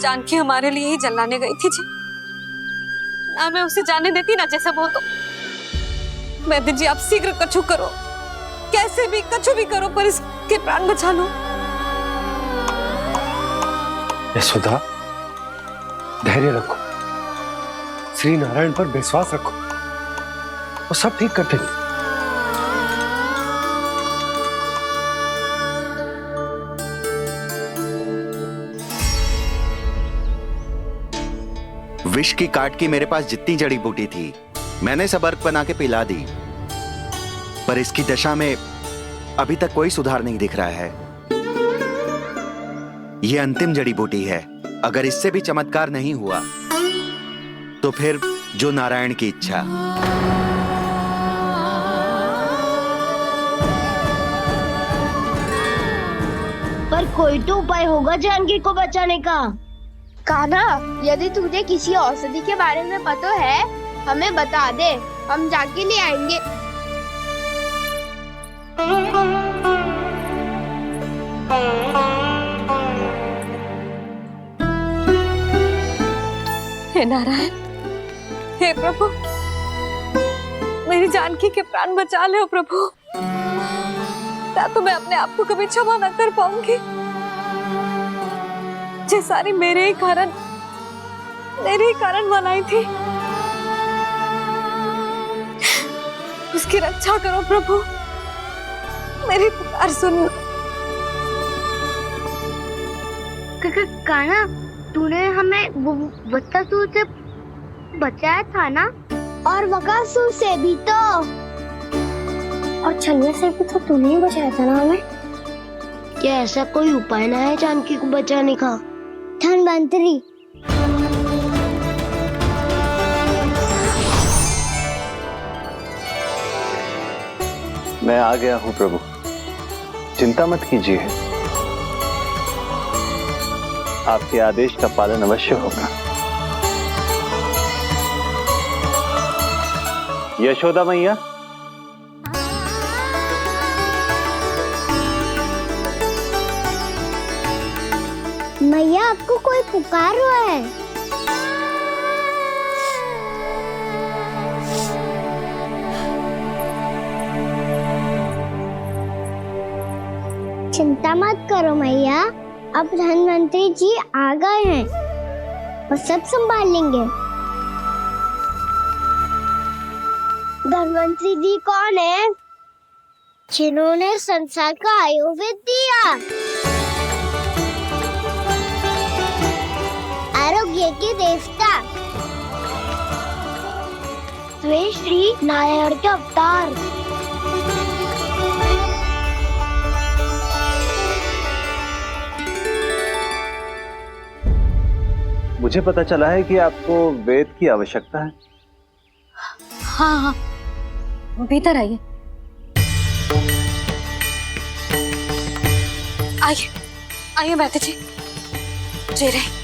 जानकी हमारे लिए ही जलाने गई थी जी। ना मैं उसे जाने देती ना जैसा वो तो। वैद्य जी आप शीघ्र कछु करो, कैसे भी कछु भी करो पर इसके प्राण बचा लो। यशोदा, धैर्य रखो, श्री नारायण पर विश्वास रखो, वो सब ठीक कर देंगे। विष की काट की मेरे पास जितनी जड़ी बूटी थी मैंने सब अर्क बना के पिला दी, पर इसकी दशा में अभी तक कोई सुधार नहीं दिख रहा है। यह अंतिम जड़ी बूटी है, अगर इससे भी चमत्कार नहीं हुआ तो फिर जो नारायण की इच्छा। पर कोई तो उपाय होगा जानकी को बचाने का। कान्हा, यदि तुझे किसी औषधि के बारे में पता है हमें बता दे, हम जाके ले आएंगे। हे नारायण, हे प्रभु, मेरी जानकी के प्राण बचा ले प्रभु। या तो मैं अपने आप को कभी क्षमा न कर पाऊंगी। ये सारी मेरे ही कारण बनाई थी। उसकी रक्षा करो प्रभु, मेरी पुकार सुनो। कान्हा, तूने हमें बत्तासुर से बचाया था ना? और बकासुर से भी तो। और छलिया से भी तो तूने ही बचाया था ना हमें? क्या ऐसा कोई उपाय ना है जानकी को बचाने का? धन्वंतरी, मैं आ गया हूं प्रभु, चिंता मत कीजिए, आपके आदेश का पालन अवश्य होगा। यशोदा मैया, मैया आपको कोई पुकार रहा है। चिंता मत करो मैया, अब धन्वंतरी जी आ गए हैं, वो सब संभाल लेंगे। धन्वंतरी जी कौन है? जिन्होंने संसार का आयुर्वेद दिया, आरोग्य के देवता, वे श्री नारायण के अवतार। मुझे पता चला है कि आपको वेद की आवश्यकता है। हाँ हाँ, भीतर आइए। आइए आइए वैद्य जी, जी रहे।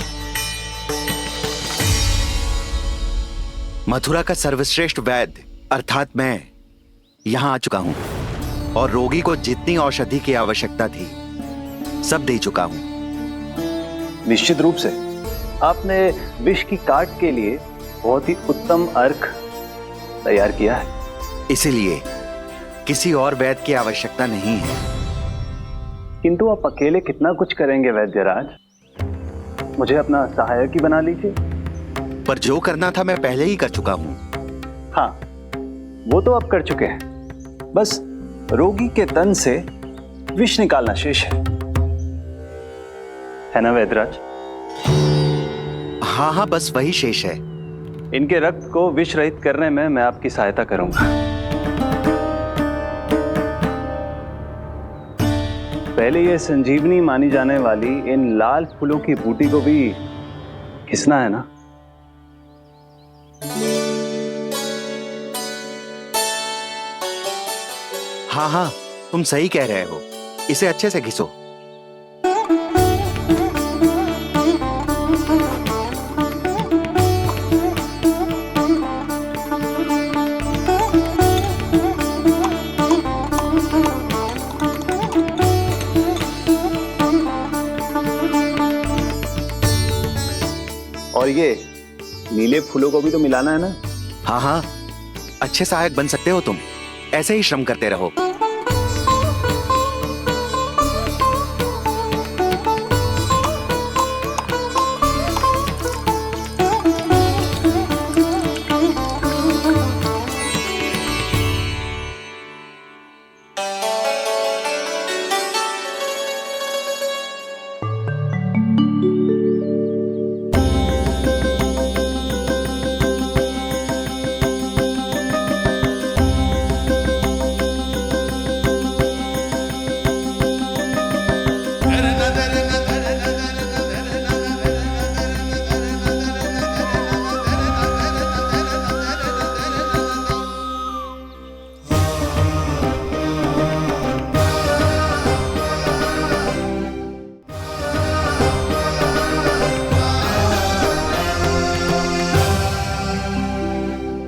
मथुरा का सर्वश्रेष्ठ वैद्य अर्थात मैं यहां आ चुका हूं और रोगी को जितनी औषधि की आवश्यकता थी सब दे चुका हूं। निश्चित रूप से आपने विष की काट के लिए बहुत ही उत्तम अर्क तैयार किया है, इसीलिए किसी और वैद्य की आवश्यकता नहीं है। किंतु आप अकेले कितना कुछ करेंगे वैद्यराज, मुझे अपना सहायक ही बना लीजिए। पर जो करना था मैं पहले ही कर चुका हूं। हाँ, वो तो आप कर चुके हैं, बस रोगी के तन से विष निकालना शेष है ना वैद्यराज? हाँ हाँ, बस वही शेष है। इनके रक्त को विष रहित करने में मैं आपकी सहायता करूंगा। पहले ये संजीवनी मानी जाने वाली इन लाल फूलों की बूटी को भी घिसना है ना? हाँ हाँ, तुम सही कह रहे हो, इसे अच्छे से घिसो। और ये नीले फूलों को भी तो मिलाना है ना। हाँ हाँ, अच्छे सहायक बन सकते हो तुम, ऐसे ही श्रम करते रहो।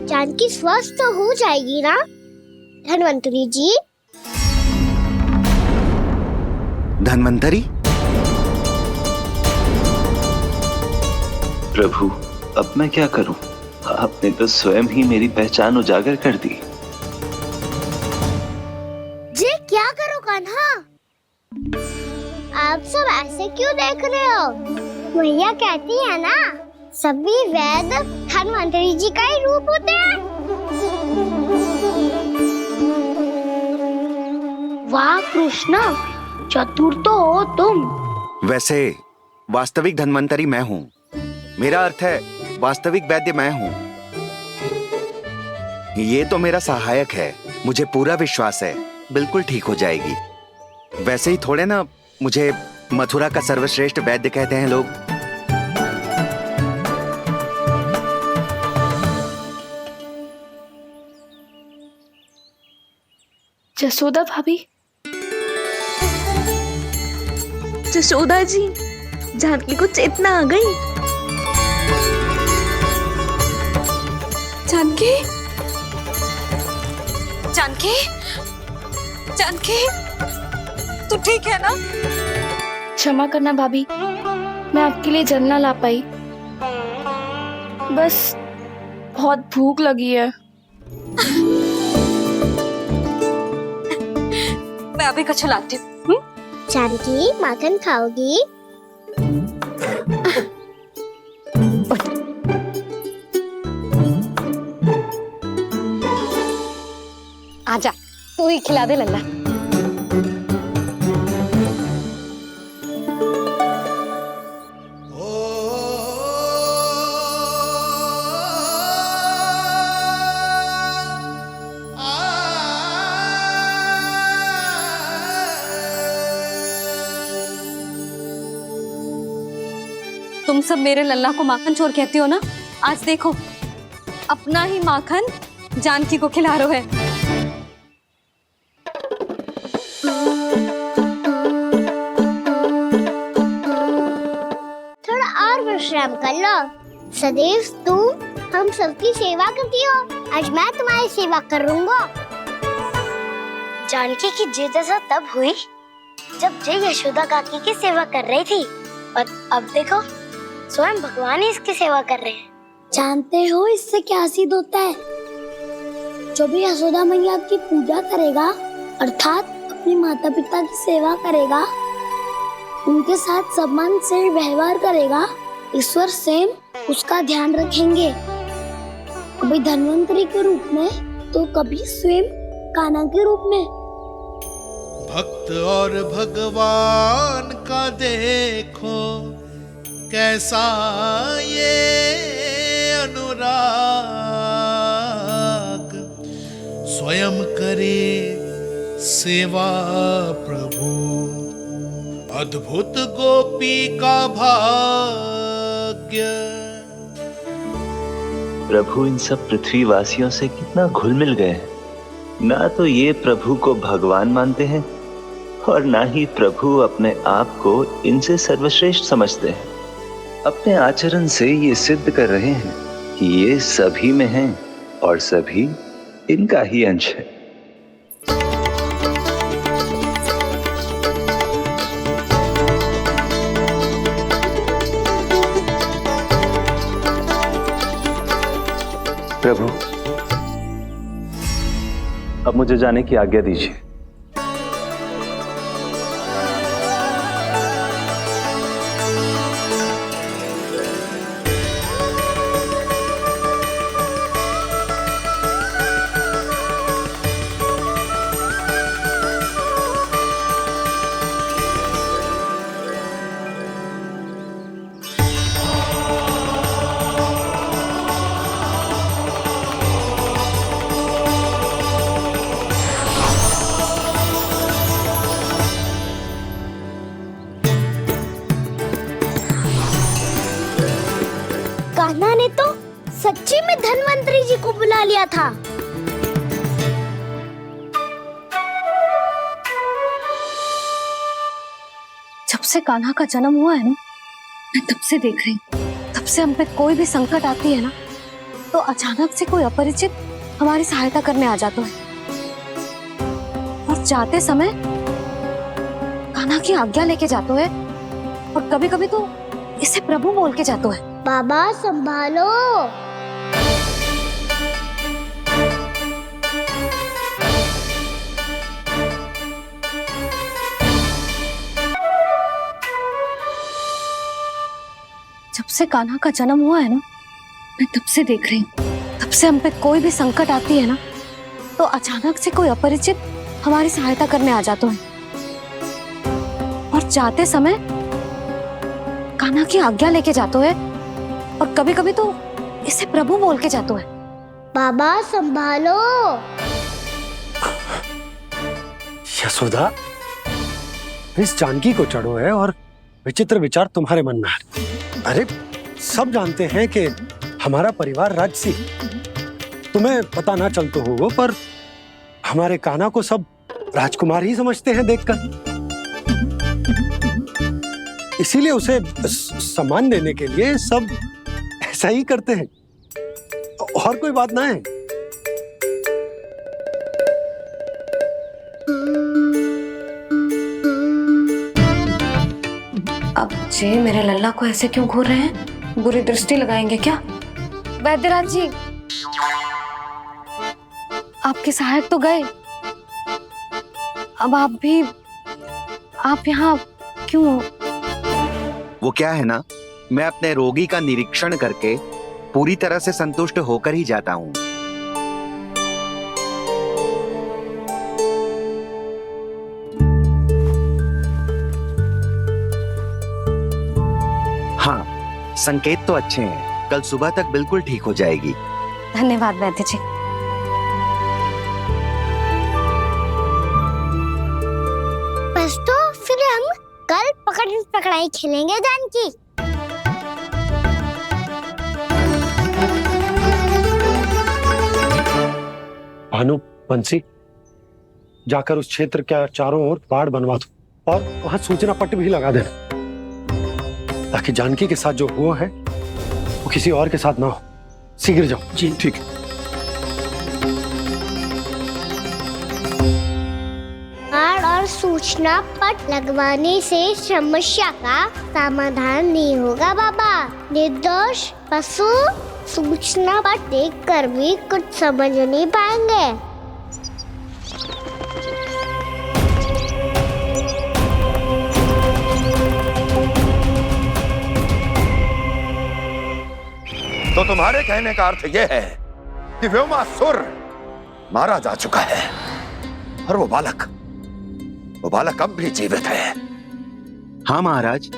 जानकी स्वस्थ तो हो जाएगी ना धन्वंतरी जी? धन्वंतरी? प्रभु, अब मैं क्या करूं? आपने तो स्वयं ही मेरी पहचान उजागर कर दी। जी क्या करो कान्हा? आप सब ऐसे क्यों देख रहे हो? मैया कहती है ना, सभी वेद धन्वंतरी जी का ही रूप होते हैं। वाह कृष्णा, चतुर तो हो तुम। वैसे वास्तविक धन्वंतरी मैं हूँ। मेरा अर्थ है वास्तविक वैद्य मैं हूँ। ये तो मेरा सहायक है, मुझे पूरा विश्वास है बिल्कुल ठीक हो जाएगी। वैसे ही थोड़े ना मुझे मथुरा का सर्वश्रेष्ठ वैद्य कहते हैं लोग। जसोदा भाभी, जसोदा जी, जानकी को चेतना आ गई। जानकी, जानकी, जानकी, तू ठीक है ना? क्षमा करना भाभी, मैं आपके लिए जल ना ला पाई। बस बहुत भूख लगी है। मैं अभी कछु लाती हूँ। जानकी माखन खाओगी? आजा, तू ही खिला दे लल्ला। तुम सब मेरे लल्ला को माखन चोर कहती हो ना? आज देखो, अपना ही माखन जानकी को खिला रहे हो। थोड़ा और विश्राम कर लो। सदैव तुम हम सबकी सेवा करती हो, आज मैं तुम्हारी सेवा करूंगा। जानकी की जिज्ञासा तब हुई जब जय यशोदा काकी की सेवा कर रही थी, और अब देखो स्वयं भगवान ही इसकी सेवा कर रहे हैं। जानते हो इससे क्या सिद्ध होता है? जो भी यशोदा मैया की पूजा करेगा, अर्थात अपने माता पिता की सेवा करेगा, उनके साथ सम्मान से व्यवहार करेगा, ईश्वर स्वयं उसका ध्यान रखेंगे। कभी धन्वंतरी के रूप में तो कभी स्वयं कान्हा के रूप में। भक्त और भगवान का देखो कैसा ये अनुराग, स्वयं करे सेवा प्रभु, अद्भुत गोपी का भाग्य। प्रभु इन सब पृथ्वीवासियों से कितना घुल मिल गए हैं। ना तो ये प्रभु को भगवान मानते हैं और ना ही प्रभु अपने आप को इनसे सर्वश्रेष्ठ समझते हैं। अपने आचरण से ये सिद्ध कर रहे हैं कि ये सभी में हैं और सभी इनका ही अंश है। प्रभु, अब मुझे जाने की आज्ञा दीजिए। कान्हा ने तो सच्ची में धन्वंतरी जी को बुला लिया था। जब से कान्हा का जन्म हुआ है ना, मैं तब से देख रही हूँ, तब से हम पे कोई भी संकट आती है ना, तो अचानक से कोई अपरिचित हमारी सहायता करने आ जाता है, और जाते समय कान्हा की आज्ञा लेके जाते है, और कभी कभी तो इसे प्रभु बोल के जाते है। बाबा संभालो। जब से कान्हा का जन्म हुआ है ना, मैं तब से देख रही हूँ, तब से हम पे कोई भी संकट आती है ना, तो अचानक से कोई अपरिचित हमारी सहायता करने आ जाता है, और जाते समय कान्हा की आज्ञा लेके जाते है, और कभी कभी तो इसे प्रभु बोल के जाते है। बाबा संभालो। यशोदा, इस जानकी को चढ़ो है और विचित्र विचार तुम्हारे मन में है। अरे सब जानते हैं कि हमारा परिवार राजसी, तुम्हें पता ना चलता हो वो, पर हमारे कान्हा को सब राजकुमार ही समझते हैं देखकर, इसीलिए उसे सम्मान देने के लिए सब ऐसा ही करते हैं, और कोई बात ना है। अब जे मेरे लल्ला को ऐसे क्यों घूर रहे हैं? बुरी दृष्टि लगाएंगे क्या? वैद्यराज जी, आपके सहायक तो गए, अब आप यहाँ क्यों? वो क्या है ना, मैं अपने रोगी का निरीक्षण करके पूरी तरह से संतुष्ट होकर ही जाता हूँ। हाँ, संकेत तो अच्छे हैं, कल सुबह तक बिल्कुल ठीक हो जाएगी। धन्यवाद वैद्य जी। बस तो फिर हम कल पकड़न पकड़ाई खेलेंगे जानकी। भानु, बंसी, जाकर उस क्षेत्र के चारों ओर बाड़ बनवा दो, और वहां सूचना पट्ट भी लगा देना, ताकि जानकी के साथ जो हुआ है वो किसी और के साथ ना हो। शीघ्र जाओ। जी ठीक है। बाड़ और सूचना पट लगवाने से समस्या का समाधान नहीं होगा बाबा। निर्दोष पशु सूचना पट देखकर भी कुछ समझ नहीं पाएंगे। तो तुम्हारे कहने का अर्थ यह है कि व्योमासुर मारा जा चुका है, और वो बालक अब भी जीवित है। हाँ महाराज,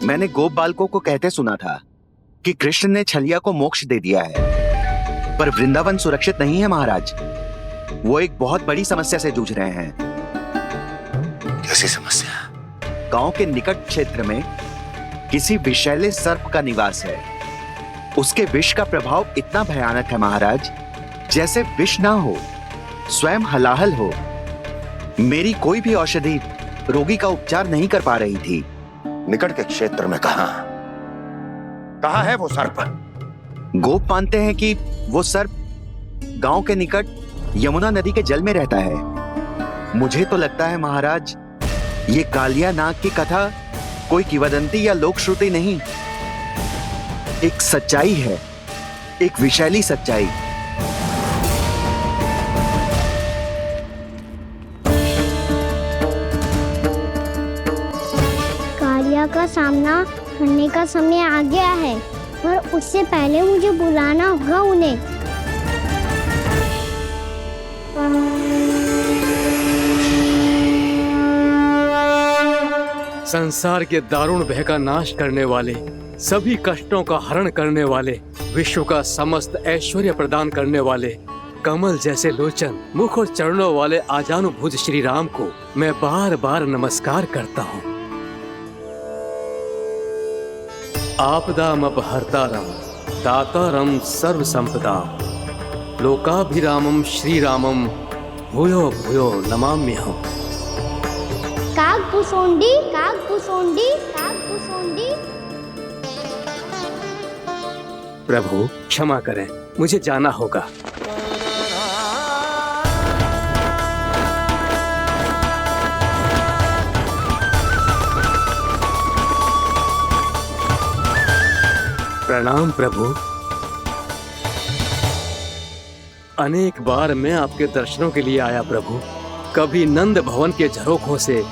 मैंने गोप बालकों को कहते सुना था कि कृष्ण ने छलिया को मोक्ष दे दिया है, पर वृंदावन सुरक्षित नहीं है महाराज। वो एक बहुत बड़ी समस्या से जूझ रहे हैं। कैसी समस्या? गांव के निकट क्षेत्र में किसी विषैले सर्प का निवास है। उसके विष का प्रभाव इतना भयानक है महाराज, जैसे विष ना हो, स्वयं हलाहल हो। मेरी कोई भी औषधि रोगी का उपचार नहीं कर पा रही थी। निकट के क्षेत्र में कहाँ है वो सर्प? गोप मानते हैं कि वो सर्प गांव के निकट यमुना नदी के जल में रहता है। मुझे तो लगता है महाराज, ये कालिया नाग की कथा कोई किंवदंती या लोक श्रुति नहीं, एक सच्चाई है, एक विषैली सच्चाई। सामना करने का समय आ गया है, पर उससे पहले मुझे बुलाना होगा उन्हें। संसार के दारुण भय का नाश करने वाले, सभी कष्टों का हरण करने वाले, विश्व का समस्त ऐश्वर्य प्रदान करने वाले, कमल जैसे लोचन, मुख और चरणों वाले आजानुभुज श्री राम को मैं बार बार नमस्कार करता हूँ। आपदामपहर्तारं दातारं सर्व संपदा लोकाभिरामं श्री रामं भूयो भूयो नमाम्यहम्। काकभुसुंडी काकभुसुंडी काकभुसुंडी। प्रभु क्षमा करें, मुझे जाना होगा। प्रणाम प्रभु। अनेक बार मैं आपके दर्शनों के लिए आया प्रभु। कभी नंद भवन के झरोखों से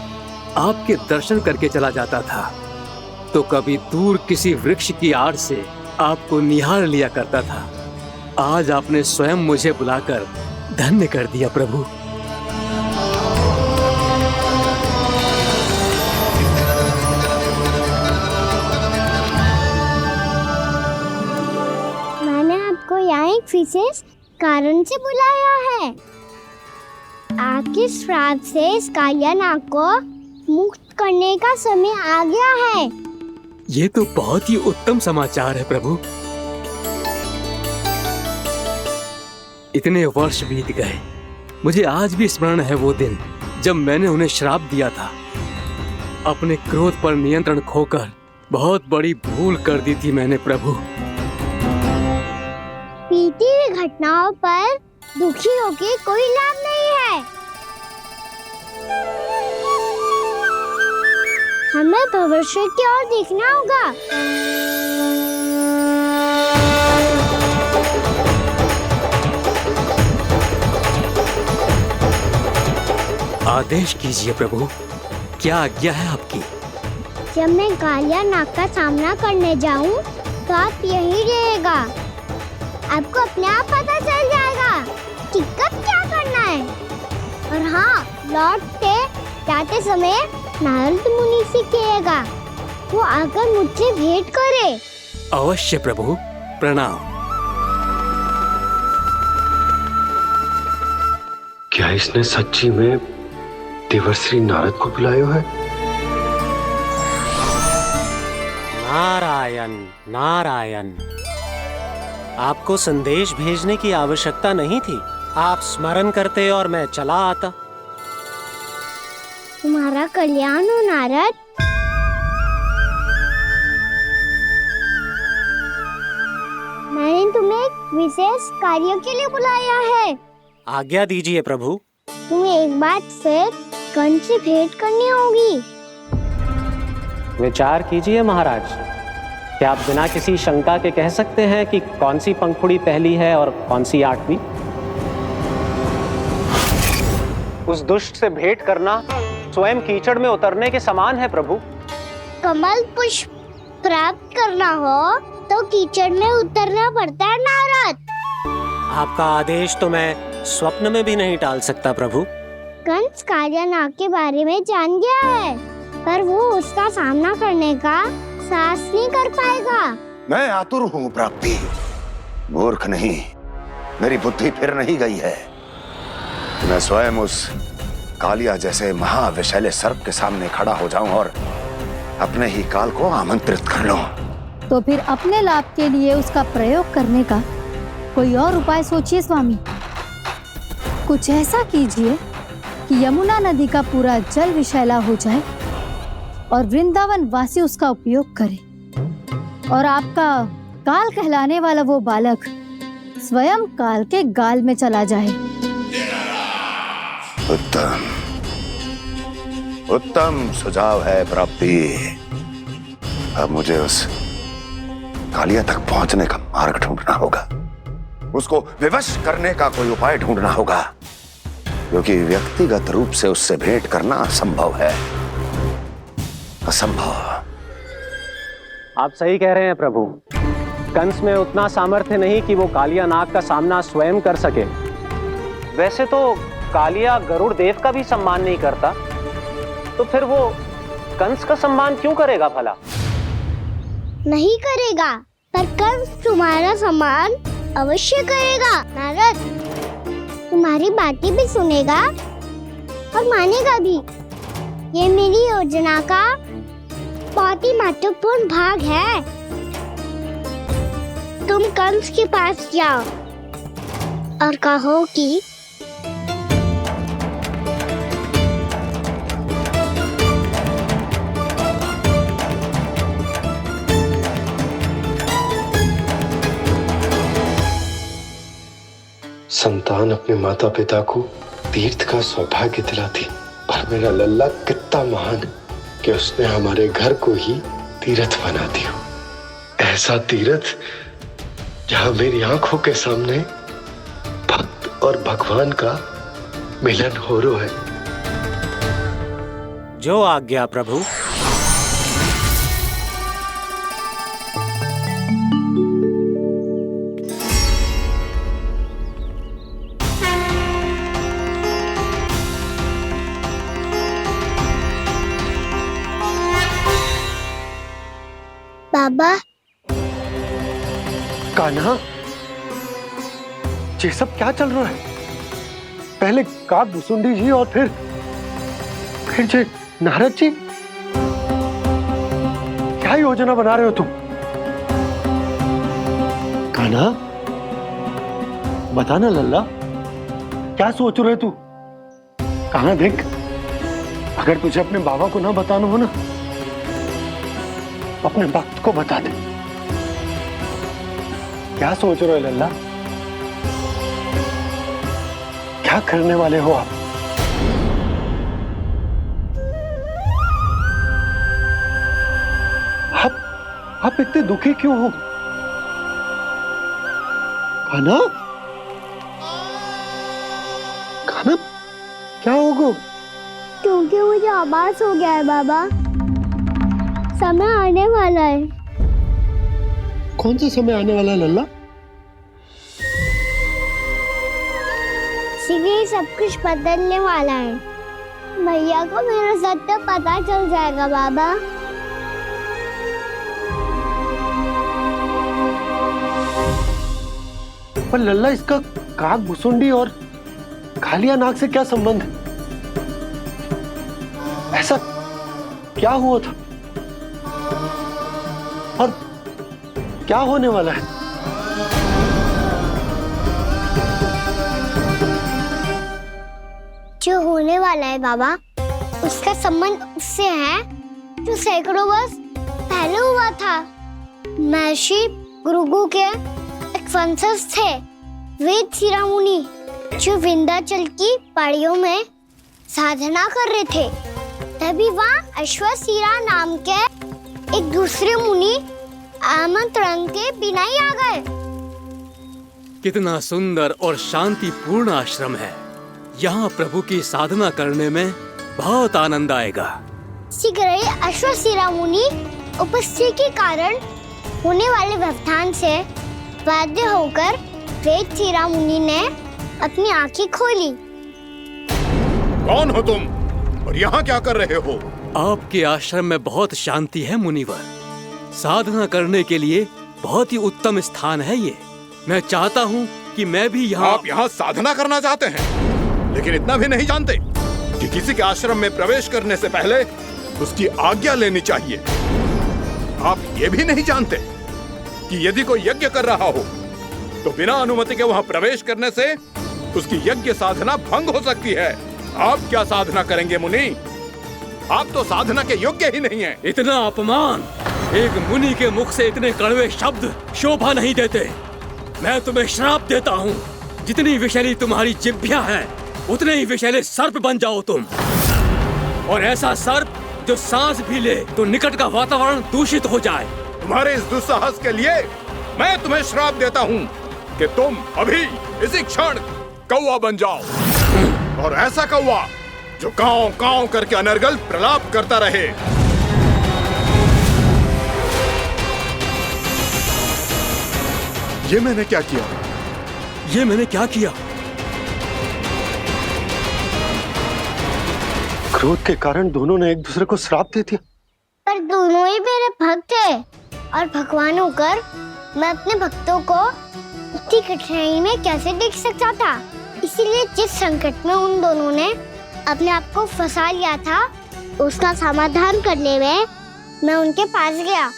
आपके दर्शन करके चला जाता था, तो कभी दूर किसी वृक्ष की आड़ से आपको निहार लिया करता था। आज आपने स्वयं मुझे बुलाकर धन्य कर दिया प्रभु। मैंने आपको यहाँ एक विशेष कारण से बुलाया है। आपके श्राप से इस कालियानाग को मुक्त करने का समय आ गया है। ये तो बहुत ही उत्तम समाचार है प्रभु। इतने वर्ष बीत गए, मुझे आज भी स्मरण है वो दिन जब मैंने उन्हें श्राप दिया था। अपने क्रोध पर नियंत्रण खोकर बहुत बड़ी भूल कर दी थी मैंने प्रभु। बीती हुई घटनाओं पर दुखी होके कोई लाभ नहीं है। हमें भविष्य की ओर देखना होगा। आदेश कीजिए प्रभु, क्या आज्ञा है आपकी? जब मैं कालियानाग का सामना करने जाऊं, तो आप यही रहेगा। आपको अपने आप पता चल जाएगा कि कब क्या करना है। और हाँ, लौटते जाते समय नारद मुनि से कहेगा, वो आकर मुझसे भेंट करे। अवश्य प्रभु, प्रणाम। क्या इसने सच्ची में देवर्षि नारद को बुलाया है? नारायण नारायण। आपको संदेश भेजने की आवश्यकता नहीं थी। आप स्मरण करते और मैं चला आता। तुम्हारा कल्याण हो नारद। मैंने तुम्हें एक विशेष कार्य के लिए बुलाया है। आज्ञा दीजिए प्रभु। तुम्हें एक बार फिर कंस से भेंट करनी होगी। विचार कीजिए महाराज। क्या आप बिना किसी शंका के कह सकते हैं कि कौन सी पंखुड़ी पहली है और कौन सी आठवीं? उस दुष्ट से भेंट करना स्वयं कीचड़ में उतरने के समान है प्रभु। कमल पुष्प प्राप्त करना हो तो कीचड़ में उतरना पड़ता है नारद। आपका आदेश तो मैं स्वप्न में भी नहीं टाल सकता प्रभु। कंस कालियानाग के बारे में जान गया है, पर वो उसका सामना करने का साहस नहीं कर पाएगा। मैं आतुर हूँ प्राप्ति, मूर्ख नहीं। मेरी बुद्धि फिर नहीं गई है। मैं स्वयं उस कालिया जैसे महाविषैले सर्प के सामने खड़ा हो जाऊं और अपने ही काल को आमंत्रित कर लूं। तो फिर अपने लाभ के लिए उसका प्रयोग करने का कोई और उपाय सोचिए स्वामी। कुछ ऐसा कीजिए कि यमुना नदी का पूरा जल विषैला हो जाए और वृंदावन वासी उसका उपयोग करे, और आपका काल कहलाने वाला वो बालक स्वयं काल के गाल में चला जाए। उत्तम उत्तम सुझाव है प्राप्ति। अब मुझे उस कालिया तक पहुंचने का मार्ग ढूंढना होगा। उसको विवश करने का कोई उपाय ढूंढना होगा, क्योंकि व्यक्तिगत रूप से उससे भेंट करना असंभव है। असंभव। आप सही कह रहे हैं प्रभु। कंस में उतना सामर्थ्य नहीं कि वो कालिया नाग का सामना स्वयं कर सके। वैसे तो कालिया गरुड़ देव का भी सम्मान नहीं करता, तो फिर वो कंस का सम्मान क्यों करेगा भला? नहीं करेगा, पर कंस तुम्हारा सम्मान अवश्य करेगा। नारद तुम्हारी बातें भी सुनेगा और मानेगा भी। ये मेरी योजना का बहुत ही महत्वपूर्ण भाग है। तुम कंस के पास जाओ और कहो कि संतान अपने माता पिता को तीर्थ का सौभाग्य दिलाती, और मेरा लल्ला कितना महान कि उसने हमारे घर को ही तीर्थ बना दिया। ऐसा तीर्थ जहां मेरी आंखों के सामने भक्त और भगवान का मिलन हो रहा है। जो आज्ञा प्रभु। बाबा। कान्हा, ये सब क्या चल रहा है? पहले काग भुसुंडी जी और फिर जे नारद जी। क्या योजना बना रहे हो तुम? कान्हा, बताना लल्ला, क्या सोच रहे तू? कान्हा देख, अगर तुझे अपने बाबा को ना बताना हो ना, अपने भक्त को बता दे। क्या सोच रहे हो लल्ला? क्या करने वाले हो आप? आप इतने दुखी क्यों हो? कान्हा, कान्हा, क्या होगा? क्योंकि मुझे आभास हो गया है बाबा, समय आने वाला है। कौन सा समय आने वाला है लल्ला? शीघ्र ही सब कुछ बदलने वाला है। भैया को मेरा सत्य पता चल जाएगा बाबा। पर लल्ला, इसका काग भुसुंडी और कालिया नाग से क्या संबंध है? ऐसा क्या हुआ था और क्या होने वाला है? जो होने वाला है बाबा, उसका संबंध उससे है जो सैकड़ों वर्ष पहले हुआ था। महर्षि भृगु के एक वंशज थे वेद शिरोमणि, जो विंध्याचल की पहाड़ियों में साधना कर रहे थे। तभी वहाँ अश्वशिरा नाम के एक दूसरे मुनि आमंत्रण के बिना ही आ गए। कितना सुंदर और शांतिपूर्ण आश्रम है। यहाँ प्रभु की साधना करने में बहुत आनंद आएगा। शीघ्र ही अश्वशिरा मुनि उपस्थिति के कारण होने वाले व्यवधान से बाध्य होकर वेद शिरोमणि ने अपनी आंखें खोली। कौन हो तुम और यहाँ क्या कर रहे हो? आपके आश्रम में बहुत शांति है मुनिवर। साधना करने के लिए बहुत ही उत्तम स्थान है ये। मैं चाहता हूँ कि मैं भी यहाँ। आप यहाँ साधना करना चाहते हैं, लेकिन इतना भी नहीं जानते कि किसी के आश्रम में प्रवेश करने से पहले उसकी आज्ञा लेनी चाहिए। आप ये भी नहीं जानते कि यदि कोई यज्ञ कर रहा हो तो बिना अनुमति के वहाँ प्रवेश करने से उसकी यज्ञ साधना भंग हो सकती है। आप क्या साधना करेंगे मुनि? आप तो साधना के योग्य ही नहीं हैं। इतना अपमान! एक मुनि के मुख से इतने कड़वे शब्द शोभा नहीं देते। मैं तुम्हें श्राप देता हूँ, जितनी विषैली तुम्हारी जिह्वा है उतने ही विषैले सर्प बन जाओ तुम। और ऐसा सर्प जो सांस भी ले तो निकट का वातावरण दूषित हो जाए। तुम्हारे इस दुस्साहस के लिए मैं तुम्हें श्राप देता हूँ कि तुम अभी इसी क्षण कौवा बन जाओ, और ऐसा कौवा जो कांव कांव करके अनर्गल प्रलाप करता रहे। ये मैंने क्या किया? ये मैंने क्या किया? क्रोध के कारण दोनों ने एक दूसरे को श्राप दे दिया। पर दोनों ही मेरे भक्त हैं और भगवान होकर मैं अपने भक्तों को इतनी कठिनाई में कैसे देख सकता था। इसीलिए जिस संकट में उन दोनों ने अपने आप को फंसा लिया था, उसका समाधान करने में मैं उनके पास गया।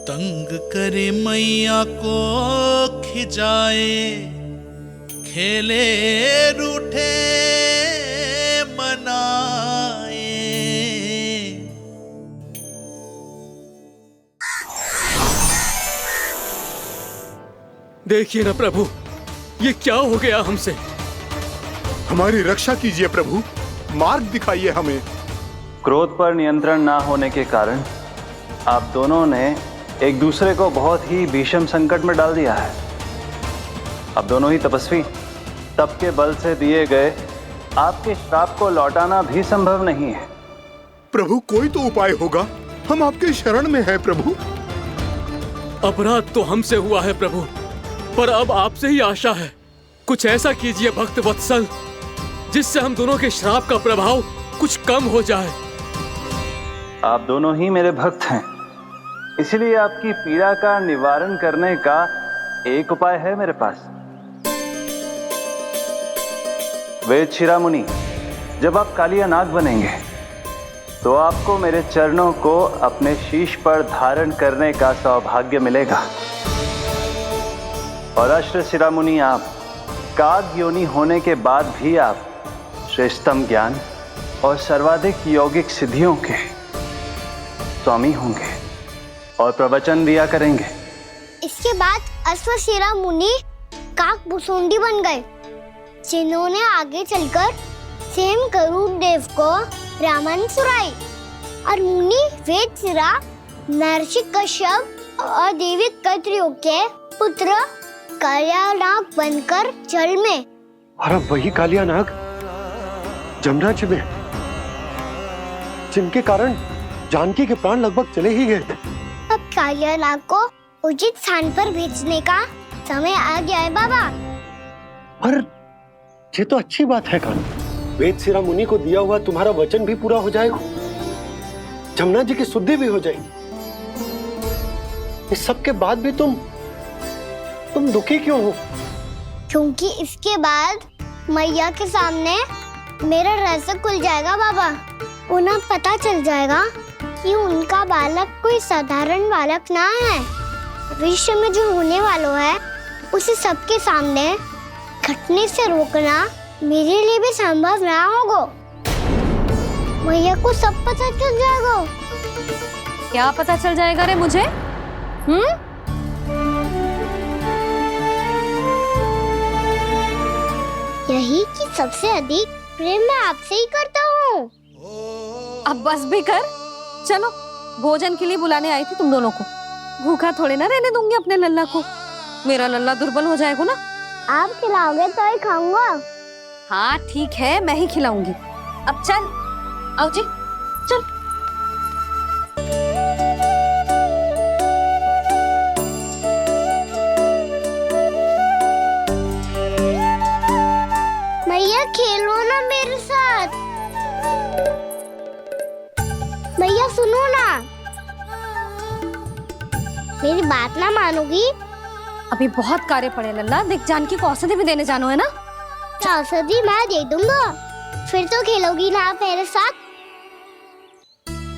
तंग करे मैया को खिजाए, खेले रूठे मनाए। देखिए ना प्रभु, ये क्या हो गया हमसे? हमारी रक्षा कीजिए प्रभु, मार्ग दिखाइए हमें। क्रोध पर नियंत्रण ना होने के कारण आप दोनों ने एक दूसरे को बहुत ही भीषण संकट में डाल दिया है। आप दोनों ही तपस्वी, तप के बल से दिए गए आपके श्राप को लौटाना भी संभव नहीं है। प्रभु कोई तो उपाय होगा, हम आपके शरण में हैं प्रभु। अपराध तो हमसे हुआ है प्रभु, पर अब आपसे ही आशा है। कुछ ऐसा कीजिए भक्त वत्सल, जिससे हम दोनों के श्राप का प्रभाव कुछ कम हो जाए। आप दोनों ही मेरे भक्त हैं, इसलिए आपकी पीड़ा का निवारण करने का एक उपाय है मेरे पास। वेद शिरामुनि, जब आप कालिया नाग बनेंगे तो आपको मेरे चरणों को अपने शीश पर धारण करने का सौभाग्य मिलेगा। और अश्र शिरामुनि, आप काग योनि होने के बाद भी आप श्रेष्ठतम ज्ञान और सर्वाधिक यौगिक सिद्धियों के स्वामी होंगे और प्रवचन दिया करेंगे। इसके बाद अश्वशिरा मुनि काक भुसुंडी बन गए, जिन्होंने आगे चलकर सेम गरुड़ देव को रामायण सुनाई। और मुनि वेदशिरा महर्षि कश्यप और देवी कत्रियों के पुत्र कालिया नाग बनकर जल में। और अब वही कालिया नाग जमुना जी में, जिनके कारण जानकी के प्राण लगभग चले ही गए थे। अब कालिया नाग को उचित स्थान पर भेजने का समय आ गया है बाबा। पर ये तो अच्छी बात है कान्हा, वेदशिरा मुनि को दिया हुआ तुम्हारा वचन भी पूरा हो जाएगा, जमुना जी की शुद्धि भी हो जाएगी। इस सब के बाद भी तुम दुखी क्यों हो? क्योंकि इसके बाद मैया के सामने मेरा रहस्य खुल जाएगा बाबा। उन्हें पता चल जाएगा कि उनका बालक कोई साधारण बालक ना है। भविष्य में जो होने वाला है उसे सबके सामने घटने से रोकना मेरे लिए भी संभव ना होगा। मैया को सब पता चल जाएगा। क्या पता चल जाएगा रे मुझे? यही कि सबसे अधिक प्रेम मैं आपसे ही करता हूँ। अब बस भी कर, चलो भोजन के लिए बुलाने आई थी तुम दोनों को। भूखा थोड़े ना रहने दूंगी अपने लल्ला को, मेरा लल्ला दुर्बल हो जाएगा ना। आप खिलाओगे तो ही खाऊंगा। हाँ ठीक है, मैं ही खिलाऊंगी। अब चल, आओ जी चल। मैया खेलो ना मेरे साथ। मैया सुनो ना, मेरी बात ना मानोगी? अभी बहुत कार्य पड़े लल्ला, देख जानकी को औषधि भी देने जानो है ना। औषधि मैं दे दूंगा, फिर तो खेलोगी ना आप मेरे साथ।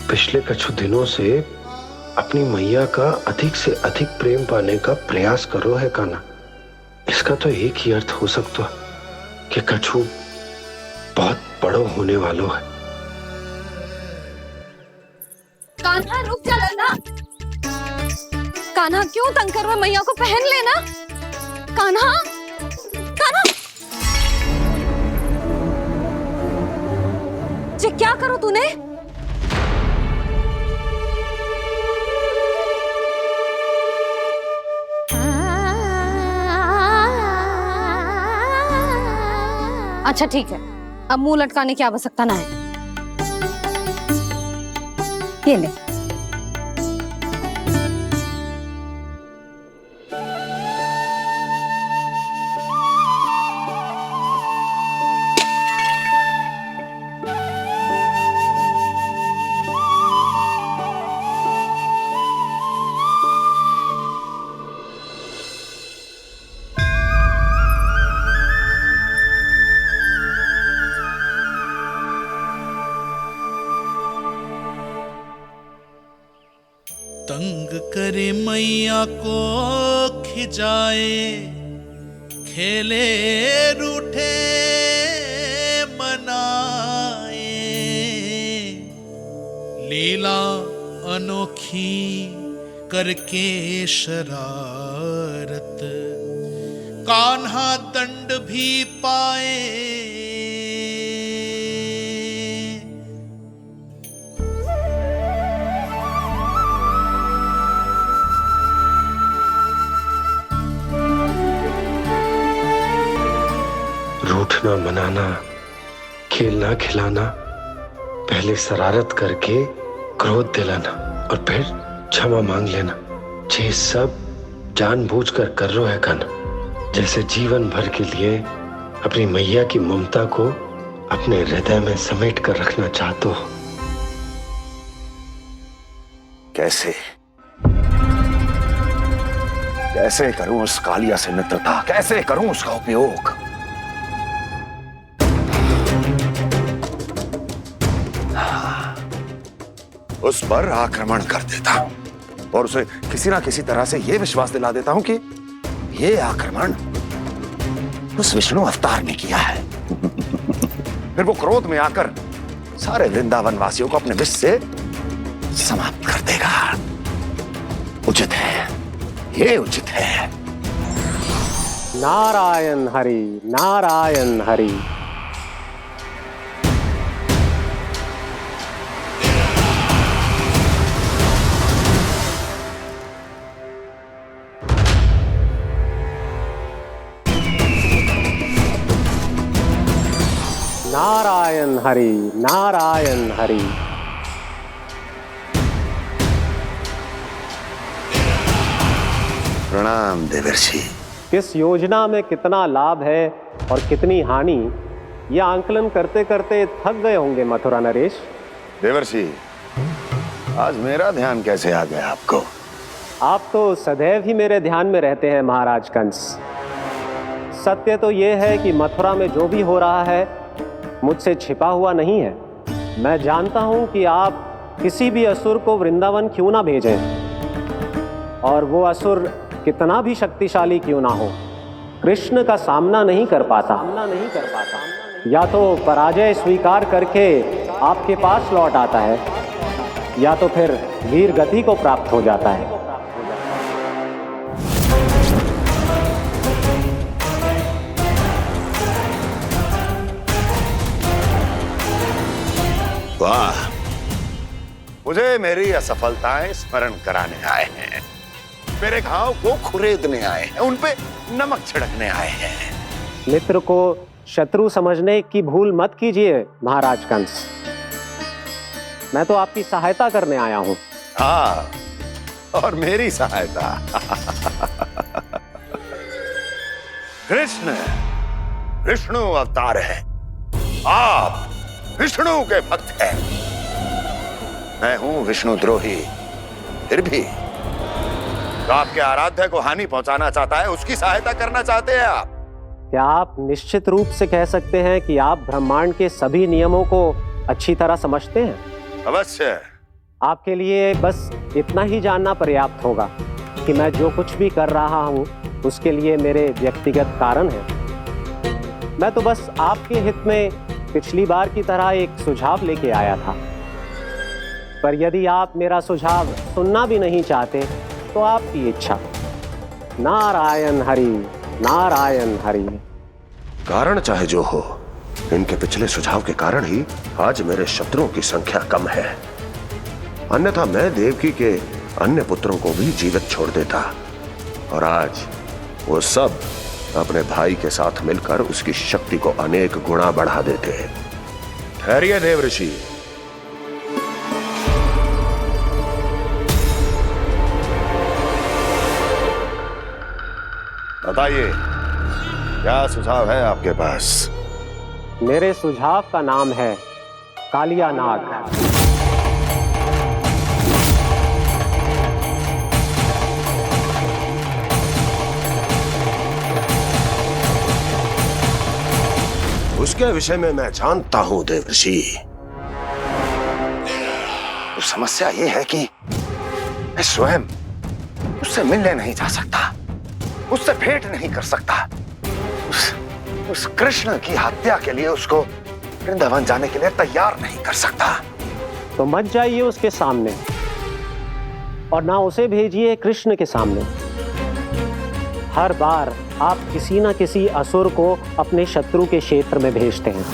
पिछले कुछ दिनों से अपनी मैया का अधिक से अधिक प्रेम पाने का प्रयास करो है कान्हा। इसका तो एक ही अर्थ हो सकता कि कछु बहुत बड़ो होने वालों है। कान्हा रुक जा लल्ला। कान्हा क्यों तंग कर रहा है? मैया को पहन लेना। कान्हा, कान्हा, ये क्या करो तूने? अच्छा ठीक है, अब मुंह लटकाने की आवश्यकता ना है। ये ले। तंग करे मैया को खिजाए, खेले रूठे मनाए, लीला अनोखी करके शरारत, कान्हा दंड भी पाए। रूठना मनाना, खेलना खिलाना, पहले शरारत करके क्रोध दिलाना और फिर क्षमा मांग लेना, ये सब जानबूझकर कर रहे है कान्हा, जैसे जीवन भर के लिए अपनी मैया की ममता को अपने हृदय में समेट कर रखना चाहते हो। कैसे कैसे करूं उस कालिया से मित्रता, कैसे करूं उसका उपयोग? उस पर आक्रमण कर देता हूं और उसे किसी ना किसी तरह से यह विश्वास दिला देता हूं कि यह आक्रमण उस विष्णु अवतार ने किया है। फिर वो क्रोध में आकर सारे वृंदावन वासियों को अपने विष से समाप्त कर देगा। उचित है, ये उचित है। नारायण हरि, नारायण हरि। नारायण हरि, नारायण हरि। प्रणाम देवर्षि। किस योजना में कितना लाभ है और कितनी हानि, यह आंकलन करते करते थक गए होंगे मथुरा नरेश। देवर्षि, आज मेरा ध्यान कैसे आ गया आपको? आप तो सदैव ही मेरे ध्यान में रहते हैं महाराज कंस। सत्य तो यह है कि मथुरा में जो भी हो रहा है मुझसे छिपा हुआ नहीं है। मैं जानता हूं कि आप किसी भी असुर को वृंदावन क्यों ना भेजें, और वो असुर कितना भी शक्तिशाली क्यों ना हो, कृष्ण का सामना नहीं कर पाता। या तो पराजय स्वीकार करके आपके पास लौट आता है, या तो फिर वीर गति को प्राप्त हो जाता है। वाह, मुझे मेरी असफलताएं स्मरण कराने आए हैं, मेरे घाव को खुरेदने आए हैं, उन पे नमक छिड़कने आए हैं। मित्र को शत्रु समझने की भूल मत कीजिए महाराज कंस। मैं तो आपकी सहायता करने आया हूं। हाँ, और मेरी सहायता। कृष्ण विष्णु अवतार है, आप विष्णु के भक्त हैं। मैं हूं विष्णु द्रोही, फिर भी तो आपके आराध्य को हानि पहुंचाना चाहता है, उसकी सहायता करना चाहते हैं आप। क्या आप निश्चित रूप से कह सकते हैं कि आप ब्रह्मांड के सभी नियमों को अच्छी तरह समझते हैं? अवश्य। आपके लिए बस इतना ही जानना पर्याप्त होगा कि मैं जो कुछ भी कर रहा हूं उसके लिए मेरे व्यक्तिगत कारण हैं। मैं तो बस आपके हित में पिछली बार की तरह एक सुझाव लेके आया था, पर यदि आप मेरा सुझाव सुनना भी नहीं चाहते तो आपकी इच्छा। नारायण हरि, नारायण हरि। कारण चाहे जो हो, इनके पिछले सुझाव के कारण ही आज मेरे शत्रुओं की संख्या कम है। अन्यथा मैं देवकी के अन्य पुत्रों को भी जीवित छोड़ देता, और आज वो सब अपने भाई के साथ मिलकर उसकी शक्ति को अनेक गुना बढ़ा देते हैं। ठहरिए देवऋषि। बताइए, क्या सुझाव है आपके पास? मेरे सुझाव का नाम है कालिया नाग। उसके विषय में मैं जानता हूं देवऋषि। तो समस्या यह है कि मैं स्वयं उससे मिलने नहीं जा सकता, उससे भेंट नहीं कर सकता। उस कृष्ण की हत्या के लिए उसको वृंदावन जाने के लिए तैयार नहीं कर सकता। तो मत जाइए उसके सामने और ना उसे भेजिए कृष्ण के सामने। हर बार आप किसी ना किसी असुर को अपने शत्रु के क्षेत्र में भेजते हैं,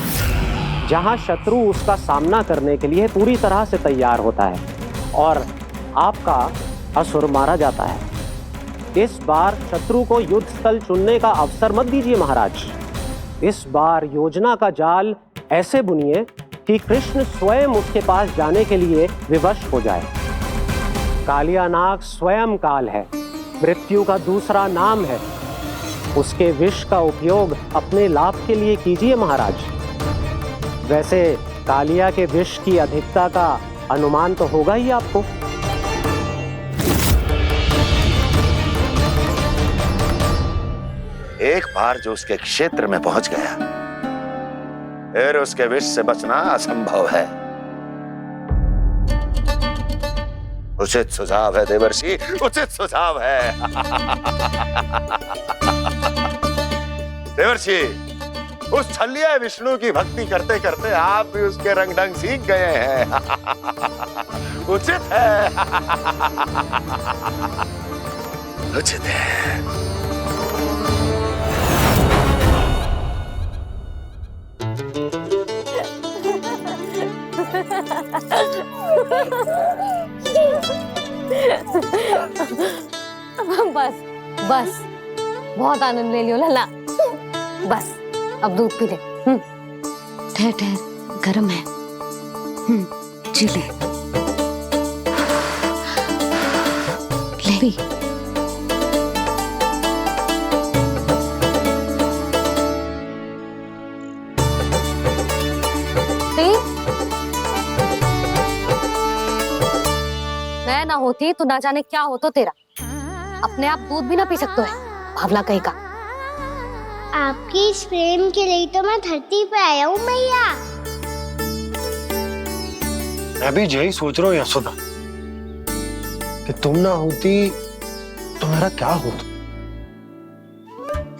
जहां शत्रु उसका सामना करने के लिए पूरी तरह से तैयार होता है और आपका असुर मारा जाता है। इस बार शत्रु को युद्ध स्थल चुनने का अवसर मत दीजिए महाराज। इस बार योजना का जाल ऐसे बुनिए कि कृष्ण स्वयं उसके पास जाने के लिए विवश हो जाए। कालिया नाग स्वयं काल है, मृत्यु का दूसरा नाम है। उसके विष का उपयोग अपने लाभ के लिए कीजिए महाराज। वैसे कालिया के विष की अधिकता का अनुमान तो होगा ही आपको। एक बार जो उसके क्षेत्र में पहुंच गया, फिर उसके विष से बचना असंभव है। उचित सुझाव है देवर्षि, उचित सुझाव है। देवर्षि, उस छलिया विष्णु की भक्ति करते करते आप भी उसके रंग ढंग सीख गए हैं। उचित है, उचित है। बस बस, बहुत आनंद ले लियो लल्ला। बस अब दूध पी ले। ठहर ठहर, गर्म है। जी ले पी। मैं ना होती तो ना जाने क्या हो तो तेरा। अपने आप दूध भी ना पी सकते है, भावला कहीं का। आपकी इस प्रेम के लिए तो मैं धरती पे आया हूँ मैया। मैं भी यही सोच रहा हूँ यशोदा कि तुम ना होती तो मेरा क्या होता।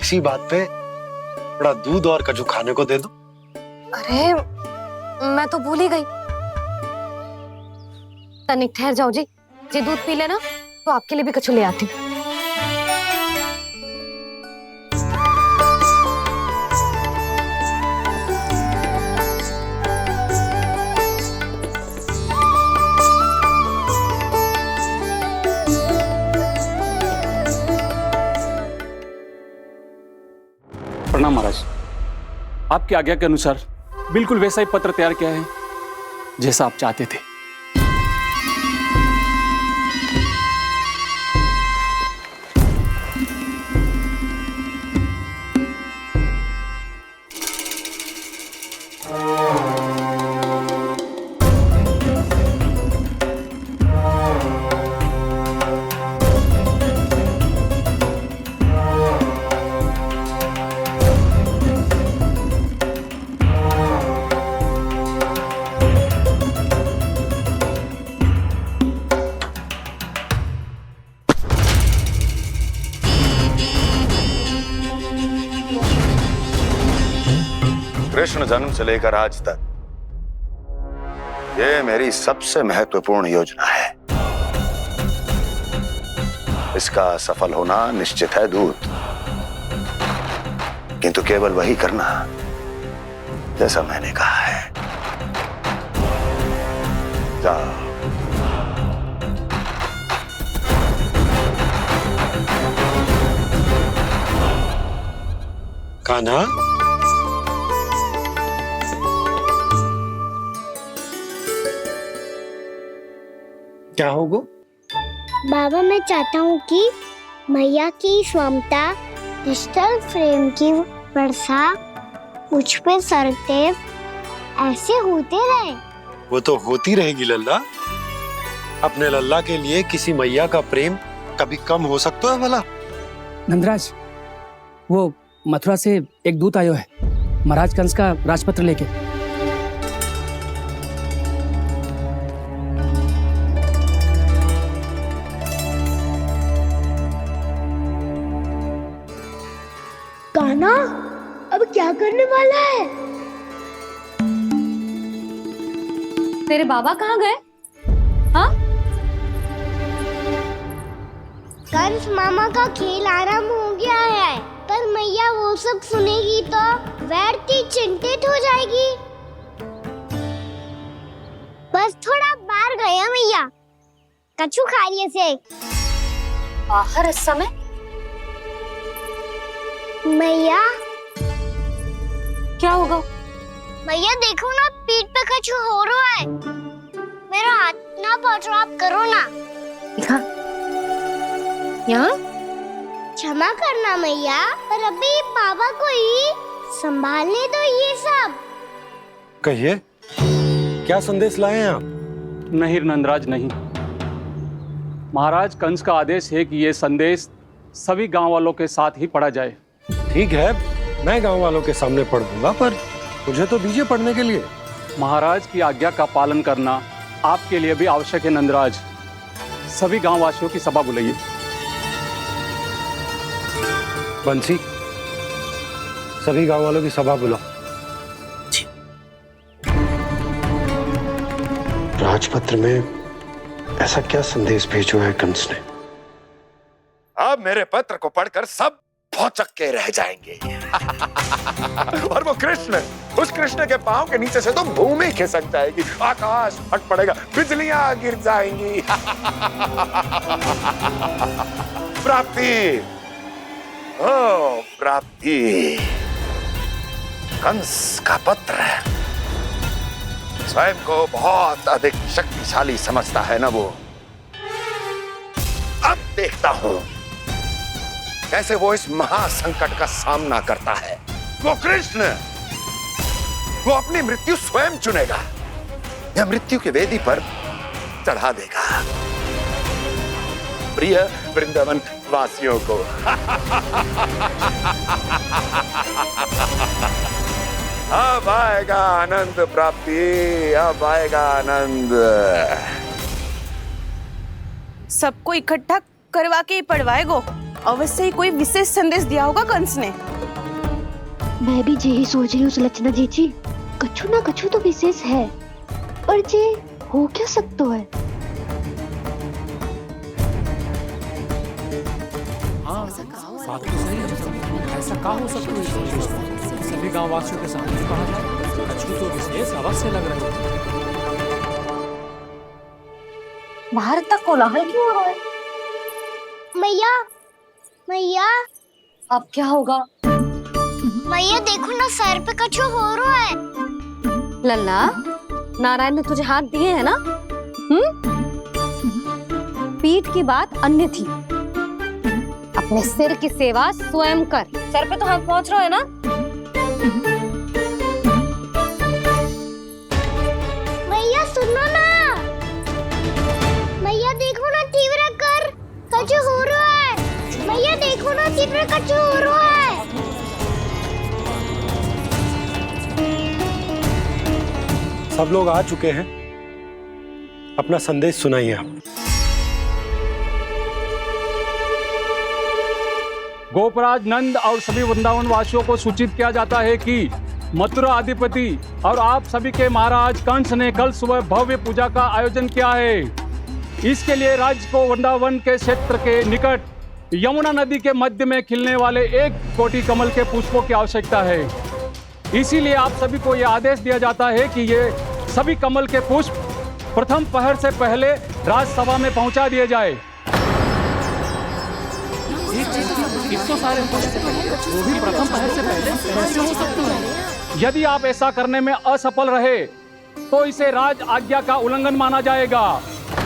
इसी बात पे थोड़ा दूध और कजू खाने को दे दो। अरे मैं तो भूल ही गई। तनिक ठहर जाओ जी, दूध पी लेना तो आपके लिए भी कछु ले आती हूँ। प्रणाम महाराज। आपकी आज्ञा के अनुसार बिल्कुल वैसा ही पत्र तैयार किया है जैसा आप चाहते थे। कृष्ण जन्म से लेकर आज तक ये मेरी सबसे महत्वपूर्ण योजना है। इसका सफल होना निश्चित है दूत, किंतु केवल वही करना जैसा मैंने कहा है। जाओ। कान्हा, क्या होगा? बाबा, मैं चाहता हूँ कि मैया की स्वमता क्रिस्टल फ्रेम की वर्षा मुझ पे सरकते ऐसे होते रहे। वो तो होती रहेगी लल्ला। अपने लल्ला के लिए किसी मैया का प्रेम कभी कम हो सकता है भला? नंदराज, वो मथुरा से एक दूत आयो है महाराज कंस का राजपत्र लेके। कान्हा, अब क्या करने वाला है? तेरे बाबा कहाँ गए? हाँ? कंस मामा का खेल आरंभ हो गया है, पर मैया वो सब सुनेगी तो व्यर्थ चिंतित हो जाएगी। बस थोड़ा बाहर गया मैया, कछु खा लिये से। बाहर इस समय? मैया, क्या होगा? मैया देखो ना, पीठ पे कछु हो रहा है। मेरा हाथ ना पकड़ो, आप करो ना। दिखा। यहाँ? क्षमा करना मैया, पर अभी बाबा को ही संभालने दो ये सब। कहिए, क्या संदेश लाए हैं आप? नहीं नंदराज, नहीं। महाराज कंस का आदेश है कि ये संदेश सभी गांव वालों के साथ ही पढ़ा जाए। ठीक है, मैं गांव वालों के सामने पढ़ दूंगा, पर मुझे तो दीजिए पढ़ने के लिए। महाराज की आज्ञा का पालन करना आपके लिए भी आवश्यक है नंदराज। सभी गांव वासियों की सभा बुलाइए। बंसी, सभी गांव वालों की सभा बुलाओ। राजपत्र में ऐसा क्या संदेश भेजो है कंस ने? अब मेरे पत्र को पढ़कर सब भौचक के रह जाएंगे। और वो कृष्ण, उस कृष्ण के पांव के नीचे से तो भूमि खिसक जाएगी, आकाश फट पड़ेगा, बिजलियां गिर जाएंगी। प्राप्ति, ओ प्राप्ति, कंस का पत्र। स्वयं को बहुत अधिक शक्तिशाली समझता है ना वो। अब देखता हूं कैसे वो इस महासंकट का सामना करता है। वो कृष्ण, वो अपनी मृत्यु स्वयं चुनेगा या मृत्यु की वेदी पर चढ़ा देगा प्रिय वृंदावन वासियों को। अब आएगा आनंद प्राप्ति, अब आएगा आनंद। सबको इकट्ठा करवा के ही पढ़वाएगो। अवश्य ही कोई विशेष संदेश दिया होगा कंस ने। मैं भी यही सोच रही हूँ सुलक्षणा जीजी, कछु ना कछु तो विशेष है, पर जे हो क्या सकता है? हाँ, बात तो सही है। ऐसा क्या हो सकता है? सभी गांव वासियों के सामने कहा जाए, कछु तो विशेष अवश्य लग रहा है। बाहर तक कोलाहल क्यों हो रहा है? मैया, मैया, अब क्या होगा? मैया देखो ना, सर पे कछु हो रहा है। लल्ला, नारायण ने तुझे हाथ दिए हैं ना? पीठ की बात अन्य थी। अपने सिर की सेवा स्वयं कर। सर पे तो हाथ पहुंच रहा है ना? मैया सुनो ना, मैया देखो ना, तीव्र कर कछु हो रहा है। मैया देखो ना, तीव्र कछु हो रहा है। सब लोग आ चुके हैं, अपना संदेश सुनाइए आप। गोपराज नंद और सभी वृंदावन वासियों को सूचित किया जाता है कि मथुरा अधिपति और आप सभी के महाराज कंस ने कल सुबह भव्य पूजा का आयोजन किया है। इसके लिए राज्य को वृंदावन के क्षेत्र के निकट यमुना नदी के मध्य में खिलने वाले 1 कोटि कमल के पुष्पों की आवश्यकता है। इसीलिए आप सभी को यह आदेश दिया जाता है कि ये सभी कमल के पुष्प प्रथम पहर से पहले राजसभा में पहुंचा दिए जाए। 100 सारे पुष्प, वो भी प्रथम पहर से पहले, कैसे हो सकता है? यदि आप ऐसा करने में असफल रहे तो इसे राज आज्ञा का उल्लंघन माना जाएगा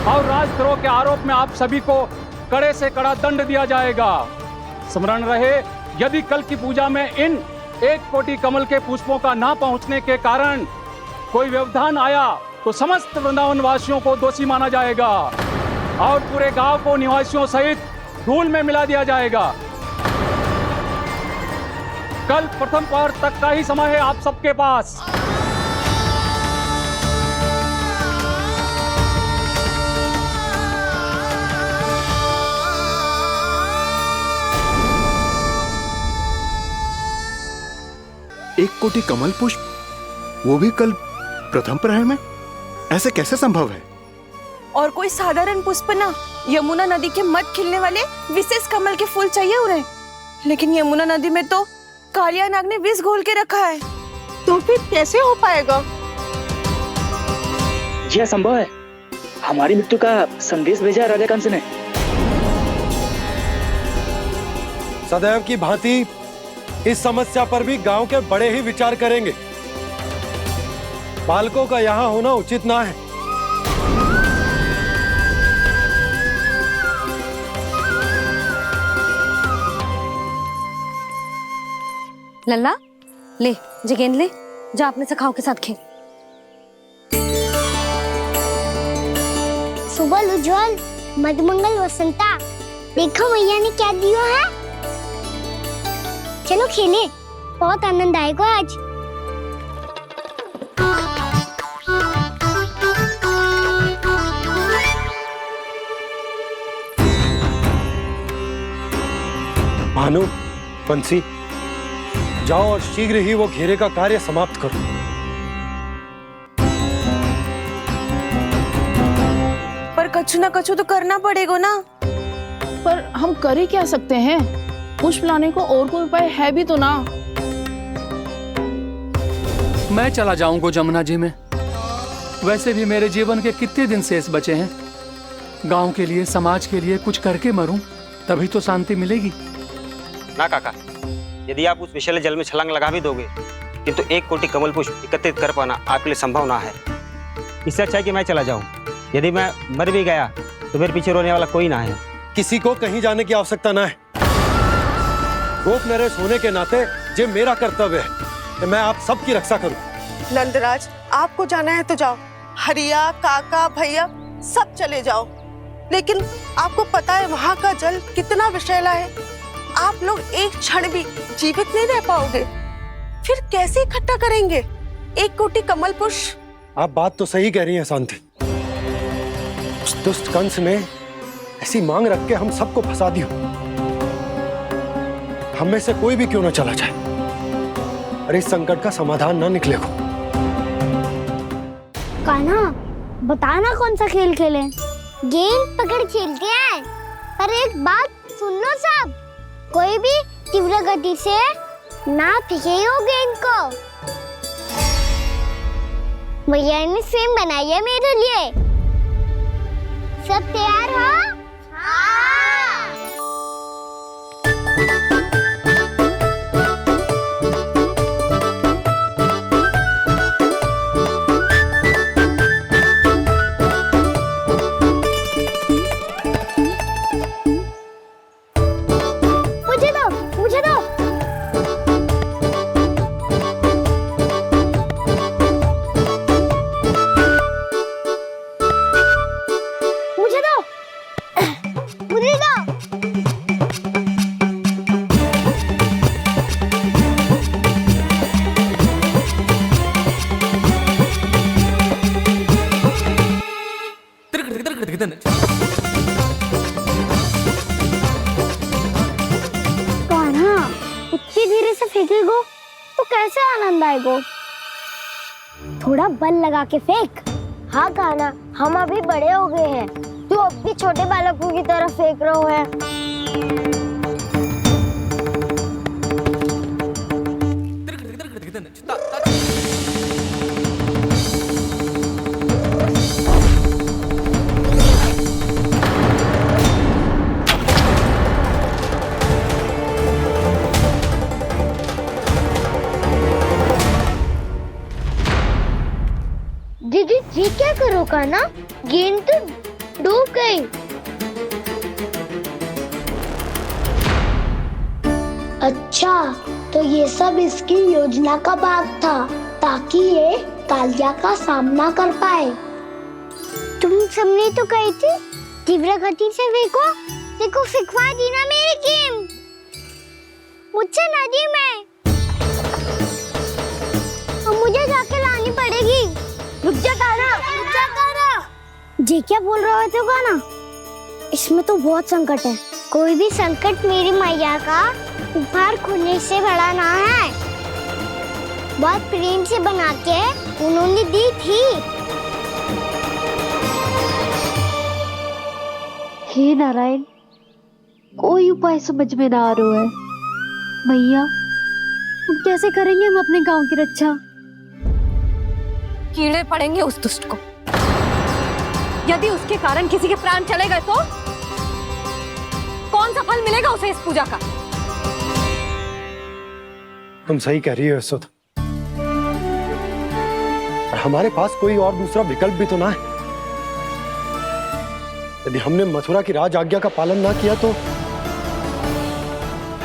और राजद्रोह के आरोप में आप सभी को कड़े से कड़ा दंड दिया जाएगा। स्मरण रहे, यदि कल की पूजा में इन 1 कोटि कमल के पुष्पों का ना पहुंचने के कारण कोई व्यवधान आया तो समस्त वृंदावन वासियों को दोषी माना जाएगा और पूरे गांव को निवासियों सहित धूल में मिला दिया जाएगा। कल प्रथम पहर तक का ही समय है आप सबके पास। एक कोटि कमल पुष्प, वो भी कल प्रथम प्रहर में? ऐसे कैसे संभव है? और कोई साधारण पुष्प ना, यमुना नदी के मध्य खिलने वाले विशेष कमल के फूल चाहिए उन्हें। लेकिन यमुना नदी में तो कालिया नाग ने विष घोल के रखा है, तो फिर कैसे हो पाएगा? यह संभव है। हमारी मृत्यु का संदेश भेजा राजा कंस ने। सदैव की भांति इस समस्या पर भी गांव के बड़े ही विचार करेंगे। बालकों का यहाँ होना उचित ना है। लल्ला, ले जे गेंद ले, जा अपने सखाओं के साथ खेल। सुबह उज्जवल, मधुमंगल वसंता, देखो भैया ने क्या दिया है। चलो खेलें, बहुत आनंद आएगा आज। भानु, बंसी, जाओ और शीघ्र ही वो घेरे का कार्य समाप्त करो। पर कछु ना कछु तो करना पड़ेगा ना। पर हम कर ही क्या सकते हैं? पुष्प लाने को और कोई उपाय है भी तो ना। मैं चला जाऊंगा जमुना जी में। वैसे भी मेरे जीवन के कितने दिन शेष बचे हैं। गांव के लिए, समाज के लिए कुछ करके मरूं, तभी तो शांति मिलेगी। ना काका, यदि आप उस विषैले जल में छलांग लगा भी दोगे, किंतु 1 कोटि कमल पुष्प एकत्रित कर पाना आपके लिए संभव ना है। इससे अच्छा है कि मैं चला जाऊं। यदि मैं मर भी गया तो मेरे पीछे रोने वाला कोई ना है। किसी को कहीं जाने की आवश्यकता ना है। गोप नरेश होने के नाते ये मेरा कर्तव्य है कि मैं आप सबकी रक्षा करूं। नंदराज, आपको जाना है तो जाओ। हरिया, काका, भैया सब चले जाओ। लेकिन आपको पता है वहाँ का जल कितना विषैला है। आप लोग एक क्षण भी जीवित नहीं रह पाओगे। फिर कैसे इकट्ठा करेंगे 1 कोटि कमल पुष्प? आप बात तो सही कह रही हैं शांति। उस दुष्ट कंस ने ऐसी मांग रख के हम सबको फंसा दिया। हम में से कोई भी क्यों ना चला जाए और इस संकट का समाधान ना निकले को। कान्हा, बताना कौन सा खेल खेलें? गेंद पकड़ खेलते हैं। पर एक बात सुन लो सब, कोई भी तीव्र गति से ना फेंकेगा गेंद को। भैया ने स्वयं बनाई है मेरे लिए। सब तैयार हो? कान्हा, इतनी धीरे से फेंकेगो तो कैसे आनंद आएगा? थोड़ा बल लगा के फेंक। हाँ कान्हा, हम अभी बड़े हो गए हैं, तू अब भी छोटे बालकों की तरह फेंक रहे है। अब क्या करो कान्हा? गेंद तो डूब गई। अच्छा, तो ये सब इसकी योजना का भाग था ताकि ये कालिया का सामना कर पाए। तुम सबने तो कही थी तीव्र गति से देखो सिखवा दी ना मेरी गेम। मुझसे नदी में अब मुझे जाके लानी पड़ेगी। रुक जा कान्हा। जी क्या बोल रहे थे कान्हा? इसमें तो बहुत संकट है। कोई भी संकट मेरी मैया का उपहार खोने से बड़ा ना है। बहुत प्रेम से बना के उन्होंने दी थी। हे नारायण, कोई उपाय समझ में ना आ रहा है। भैया, हम कैसे करेंगे हम अपने गांव की रक्षा? कीड़े पड़ेंगे उस दुष्ट को। यदि उसके कारण किसी के प्राण चले गए तो कौन सा फल मिलेगा उसे इस पूजा का? तुम सही कह रही हो यशोदा। हमारे पास कोई और दूसरा विकल्प भी तो ना है। यदि हमने मथुरा की राज आज्ञा का पालन ना किया तो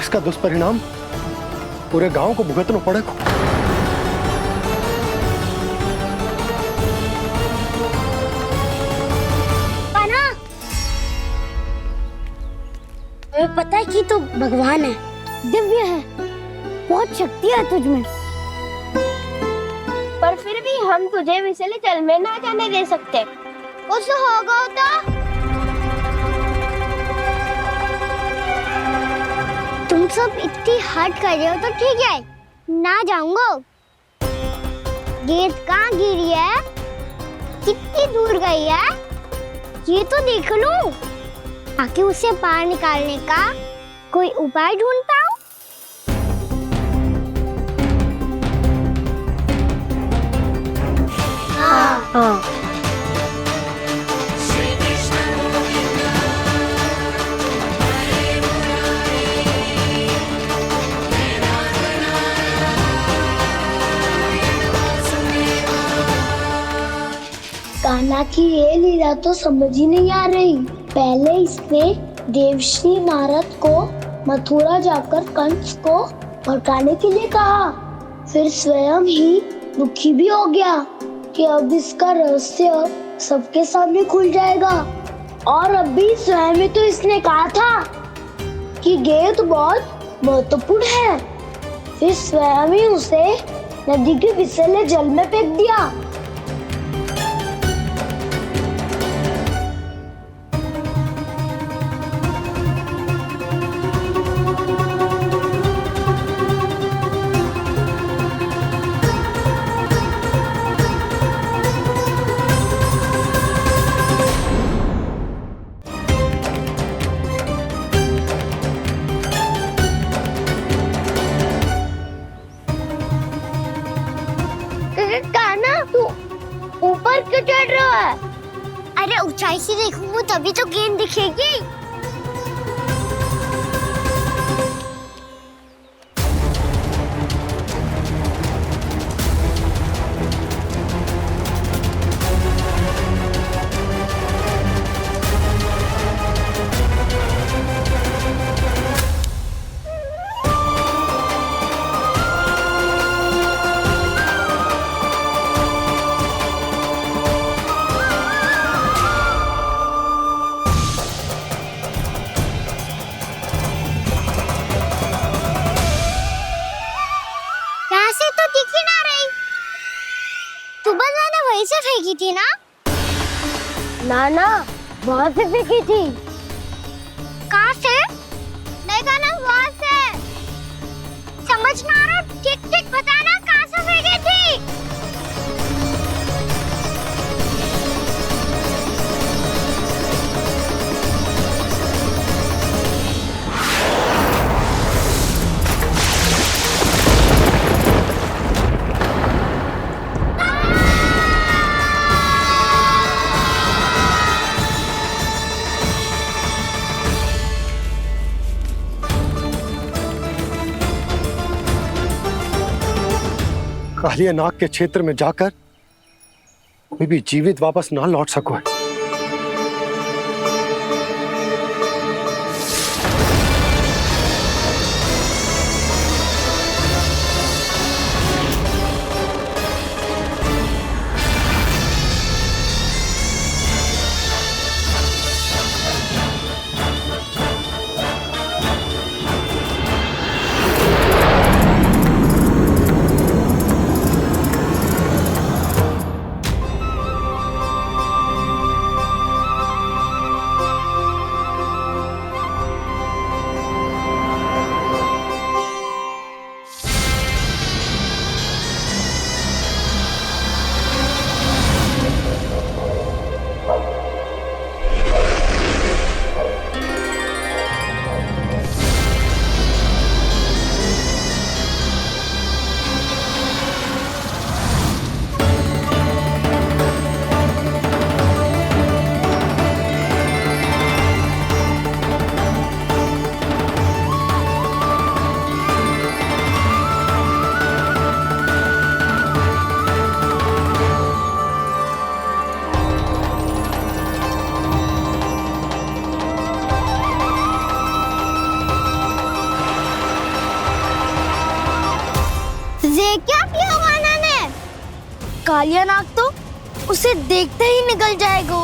इसका दुष्परिणाम पूरे गांव को भुगतना पड़ेगा। कान्हा, तुम्हें पता है कि तू भगवान है, दिव्य है, बहुत शक्ति है तुझमें। पर फिर भी हम तुझे विषैले जल में ना जाने दे सकते। कुछ होगा तो तुम सब इतनी हट कर रहे हो तो ठीक है, ना जाऊंगा। गेंद कहाँ गिरी है, कितनी दूर गई है, ये तो देख लूं, ताकि उसे बाहर निकालने का कोई उपाय ढूंढ पाऊं। हाँ। कान्हा की ये लीला तो समझ ही नहीं आ रही। पहले इसने देवश्री नारद को मथुरा जाकर कंस को भड़काने के लिए कहा, फिर स्वयं ही दुखी भी हो गया कि अब इसका रहस्य सबके सामने खुल जाएगा। और अभी स्वयं में तो इसने कहा था कि गेंद बहुत महत्वपूर्ण है, फिर स्वयं ही उसे नदी के विषैले जल में फेंक दिया। कान्हा, तू ऊपर क्यों चढ़ रहा है? अरे ऊंचाई से देखूंगा तभी तो गेंद दिखेगी। वहीं से फेंकी थी ना? ना, वहाँ से फेंकी थी। कहाँ से? नहीं ना, वहाँ से। समझ ना आ रहा, ठीक बताना कहाँ से फेंकी थी? कालिया नाग के क्षेत्र में जाकर कोई भी जीवित वापस ना लौट सको है। ये क्या किया वाना ने? कालिया नाग तो उसे देखते ही निकल जाएगा।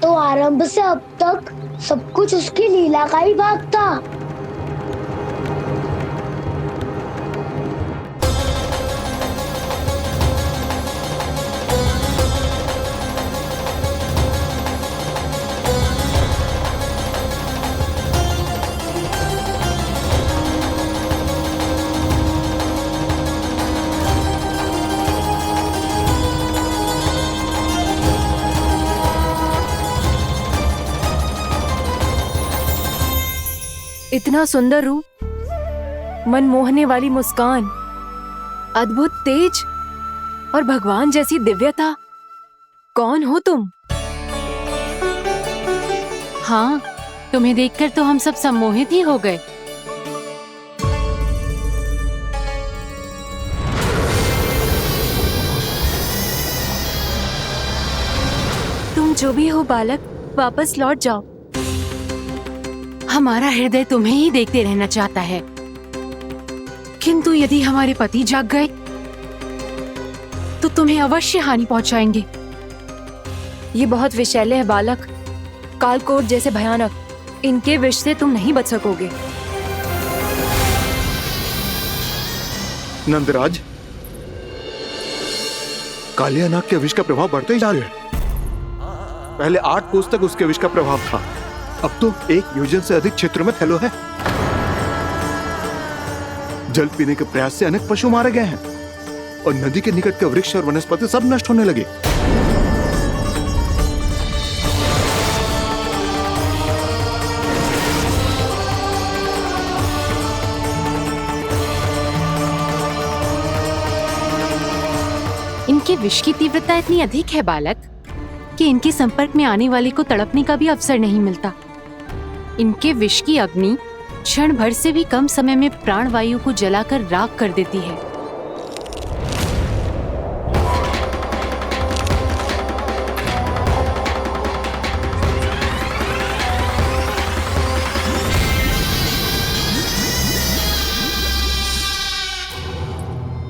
तो आरंभ से अब तक सब कुछ उसकी लीला का ही भाग था। इतना सुंदर रूप, मनमोहने वाली मुस्कान, अद्भुत तेज और भगवान जैसी दिव्यता। कौन हो तुम? हाँ, तुम्हें देखकर तो हम सब सम्मोहित ही हो गए। तुम जो भी हो बालक, वापस लौट जाओ। हमारा हृदय तुम्हें ही देखते रहना चाहता है, किंतु यदि हमारे पति जाग गए तो तुम्हें अवश्य हानि पहुंचाएंगे। ये बहुत विषैले है बालक, कालकोट जैसे भयानक। इनके विष से तुम नहीं बच सकोगे। नंदराज, कालिया नाग के विष का प्रभाव बढ़ते ही जा रहा है। पहले 8 कोस तक उसके विष का प्रभाव था, अब तो 1 योजन से अधिक क्षेत्र में फैलो है। जल पीने के प्रयास से अनेक पशु मारे गए हैं और नदी के निकट के वृक्ष और वनस्पति सब नष्ट होने लगे। इनके विष की तीव्रता इतनी अधिक है बालक कि इनके संपर्क में आने वाले को तड़पने का भी अवसर नहीं मिलता। इनके विष की अग्नि क्षण भर से भी कम समय में प्राणवायु को जलाकर राख कर देती है।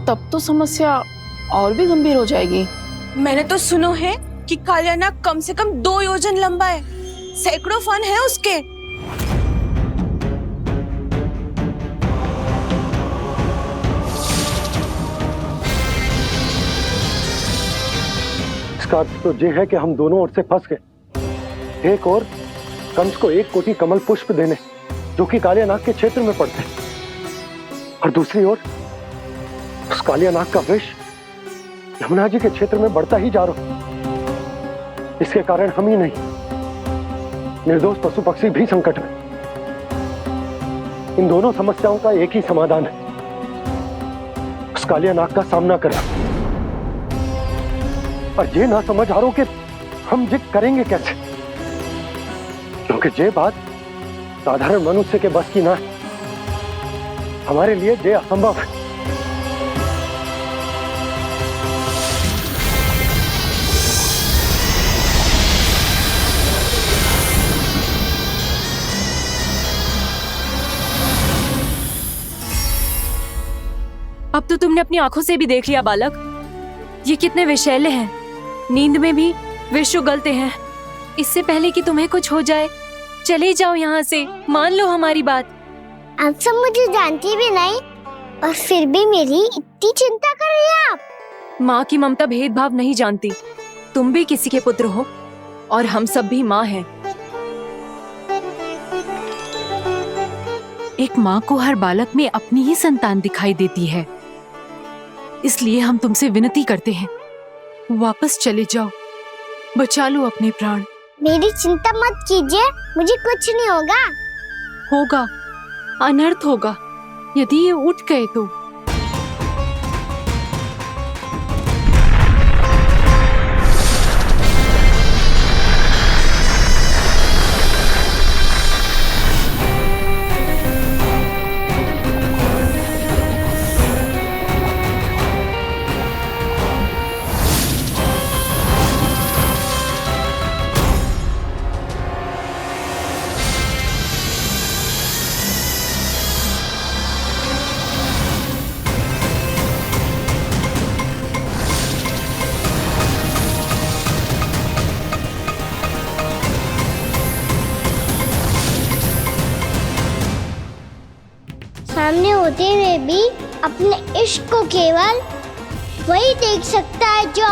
तब तो समस्या और भी गंभीर हो जाएगी। मैंने तो सुनो है कि कालिया नाग कम से कम 2 योजन लंबा है, सैकड़ों फन है उसके। इसका अर्थ तो ये है कि हम दोनों ओर से फंस गए। एक और कंस को 1 कोटि कमल पुष्प देने, जो कि कालिया नाग के क्षेत्र में पड़ते हैं, और दूसरी ओर उस कालिया नाग का विष यमुना जी के क्षेत्र में बढ़ता ही जा रहा। इसके कारण हम ही नहीं, निर्दोष पशु पक्षी भी संकट में। इन दोनों समस्याओं का एक ही समाधान है, उस कालिया नाग का सामना करना। और ये ना समझ आ रहा कि हम ये करेंगे कैसे, क्योंकि ये बात साधारण मनुष्य के बस की ना है। हमारे लिए ये असंभव है। अब तो तुमने अपनी आंखों से भी देख लिया बालक, ये कितने विषैले हैं। नींद में भी विष उगलते हैं। इससे पहले कि तुम्हें कुछ हो जाए, चले जाओ यहाँ से, मान लो हमारी बात। आप सब मुझे जानती भी नहीं और फिर भी मेरी इतनी चिंता कर रही हैं आप। माँ की ममता भेदभाव नहीं जानती। तुम भी किसी के पुत्र हो और हम सब भी माँ हैं। एक माँ को हर बालक में अपनी ही संतान दिखाई देती है, इसलिए हम तुमसे विनती करते हैं, वापस चले जाओ, बचा लो अपने प्राण। मेरी चिंता मत कीजिए, मुझे कुछ नहीं होगा। होगा, अनर्थ होगा यदि ये उठ गए तो। सामने होते हुए भी अपने इश्क को केवल वही देख सकता है जो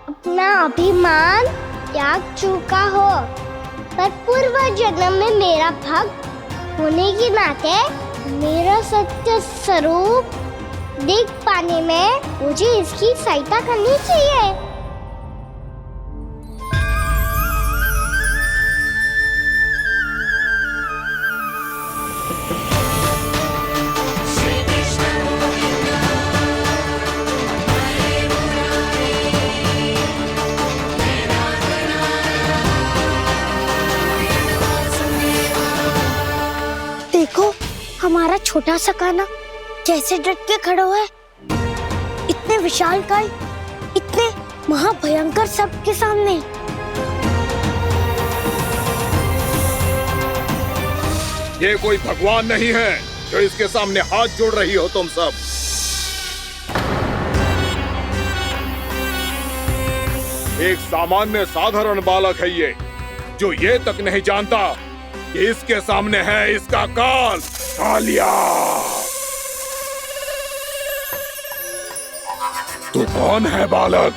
अपना अभिमान त्याग चुका हो। पर पूर्व जन्म में मेरा भक्त होने के नाते मेरा सत्य स्वरूप देख पाने में मुझे इसकी सहायता करनी चाहिए। देखो हमारा छोटा सा कान्हा कैसे डट के खड़ा हुआ है, इतने विशालकाय, इतने महाभयंकर सबके सामने। ये कोई भगवान नहीं है जो इसके सामने हाथ जोड़ रही हो तुम सब। एक सामान्य साधारण बालक है ये, जो ये तक नहीं जानता कि इसके सामने है इसका काल, कालिया। तू कौन है बालक?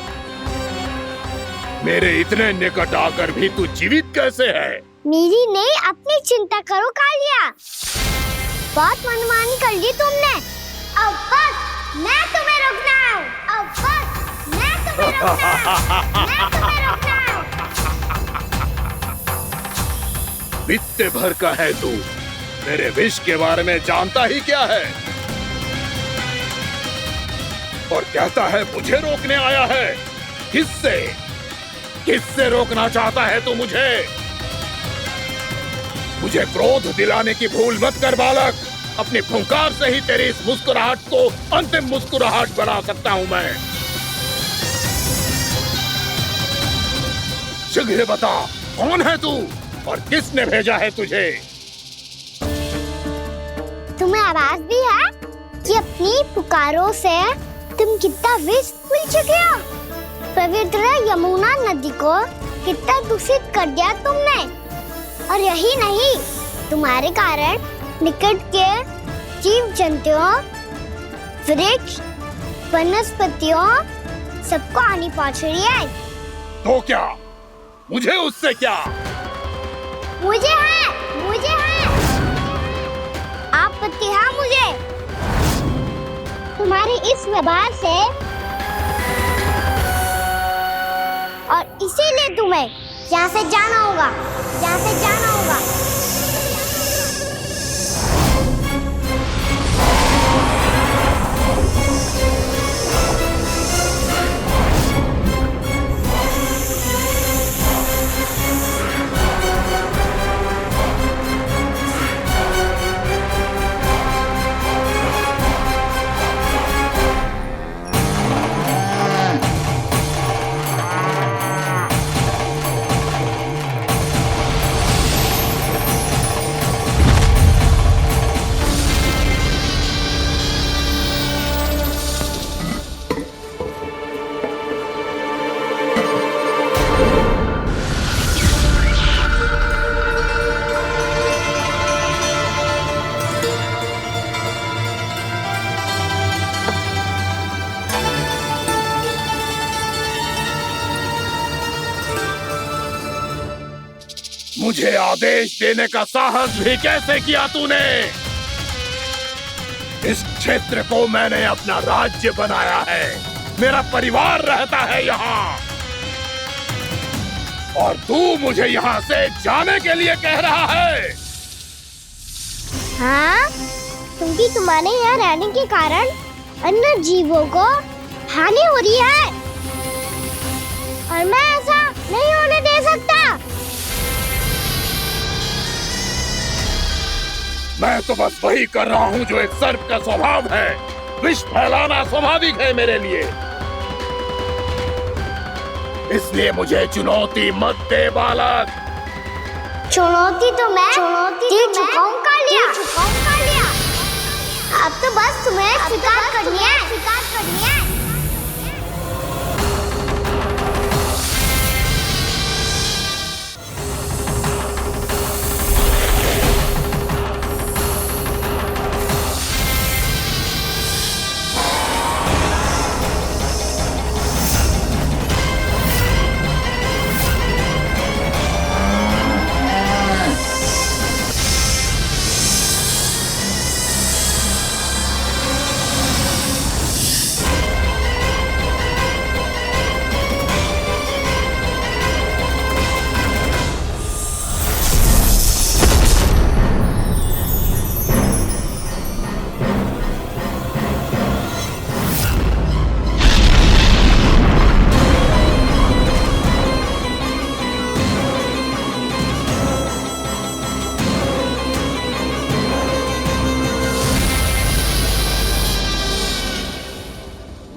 मेरे इतने निकट आकर भी तू जीवित कैसे है? मेरी नहीं, अपनी चिंता करो कालिया। बहुत मनमानी कर ली तुमने। अब बस, मैं तुम्हें रोकना हूँ। अब बस, मैं तुम्हें रोकना हूँ। मैं तुम्हें रोकना हूँ। बित्ते भर का है तू, मेरे विष के बारे में जानता ही क्या है? और कहता है मुझे रोकने आया है। किससे? किससे रोकना चाहता है तू मुझे? मुझे क्रोध दिलाने की भूल मत कर बालक। अपनी फुंकार से ही तेरी इस मुस्कुराहट को अंतिम मुस्कुराहट बना सकता हूं मैं। शीघ्र बता, कौन है तू और किसने भेजा है तुझे? तुम्हें आवाज भी है कि अपनी पुकारों से तुम कितना विष भूल चुके हो। पवित्र यमुना नदी को कितना दूषित कर दिया तुमने। और यही नहीं, तुम्हारे कारण निकट के जीव जंतुओं, वृक्ष, वनस्पतियों सबको हानि पहुंच रही है। तो क्या? मुझे उससे क्या? मुझे है। आपत्ति है मुझे तुम्हारे इस व्यवहार से, और इसीलिए तुम्हें यहाँ से जाना होगा। यहाँ से जाना होगा। मुझे आदेश देने का साहस भी कैसे किया तूने? इस क्षेत्र को मैंने अपना राज्य बनाया है, मेरा परिवार रहता है यहाँ, और तू मुझे यहाँ से जाने के लिए कह रहा है? हाँ, क्योंकि तुम्हारे यहाँ रहने के कारण अन्य जीवों को हानि हो रही है और मैं ऐसा नहीं होने दे सकता। मैं तो बस वही कर रहा हूँ जो एक सर्प का स्वभाव है। विष फैलाना स्वाभाविक है मेरे लिए, इसलिए मुझे चुनौती मत दे बालक। चुनौती तो मैं दे चुका हूँ कालिया। अब तो बस तुम्हें शिकार करनी है।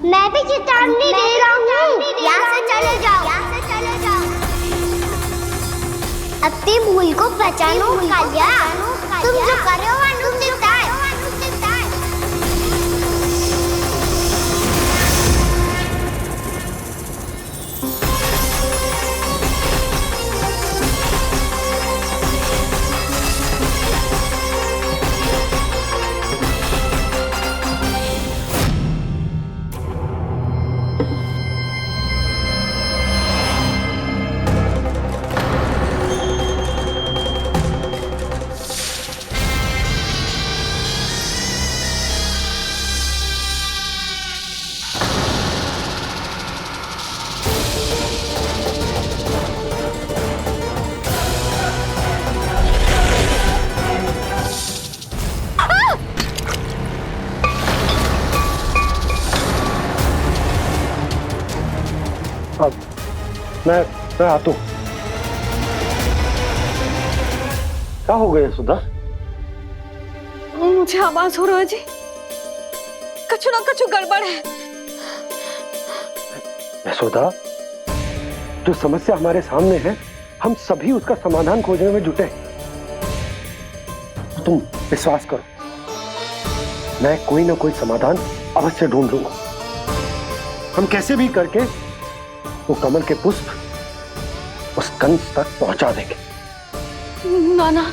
मैं भी चेतावनी दे रहा हूँ, यहाँ से चले जाओ। अपनी भूल को पहचानो कालिया, तुम जो कर रहे हो अनुचित है। मैं आता हूँ। क्या हो गया सुधा? मुझे आवाज हो रहा है जी, कछु ना कछु गड़बड़ है। यशोदा, जो समस्या हमारे सामने है, हम सभी उसका समाधान खोजने में जुटे। तुम विश्वास करो, मैं कोई ना कोई समाधान अवश्य ढूंढ लूंगा। हम कैसे भी करके वो कमल के पुष्प उस कंस तक पहुंचा देंगे। नाना,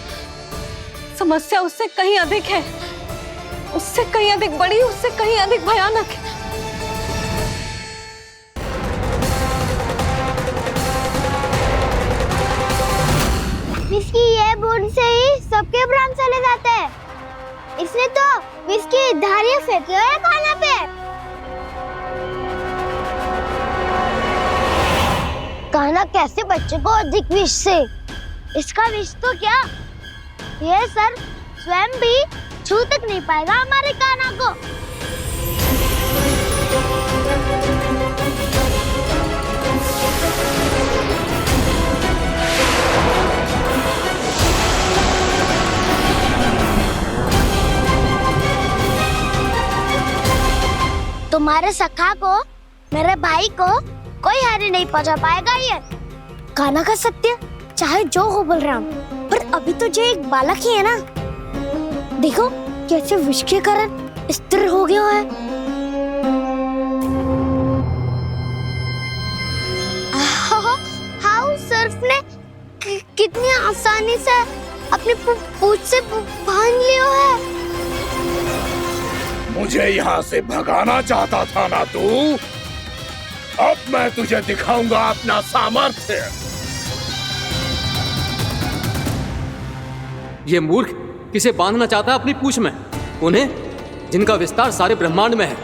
समस्या उससे कहीं अधिक है, उससे कहीं अधिक बड़ी, उससे कहीं अधिक भयानक है। विस्की ये बूंद से ही सबके प्राण चले जाते हैं, इसने तो विस्की धारियां फेंके हुए हैं खाना पे। कान्हा कैसे बच्चे को अधिक विष से? इसका विष तो क्या, ये सर स्वयं भी छू तक नहीं पाएगा हमारे कान्हा को। तुम्हारे सखा को, मेरे भाई को कोई हानि नहीं पहुंचा पाएगा। ये कान्हा का सत्य चाहे जो हो बलराम, पर अभी तो जो एक बालक ही है ना। देखो कैसे विष के कारण स्थिर हो गया है। हाउ सर्फ ने कितनी आसानी से अपनी पूंछ से बांध लिया है। मुझे यहाँ से भगाना चाहता था ना तू? अब मैं तुझे दिखाऊंगा अपना सामर्थ्य। ये मूर्ख किसे बांधना चाहता है अपनी पूंछ में? उन्हें जिनका विस्तार सारे ब्रह्मांड में है,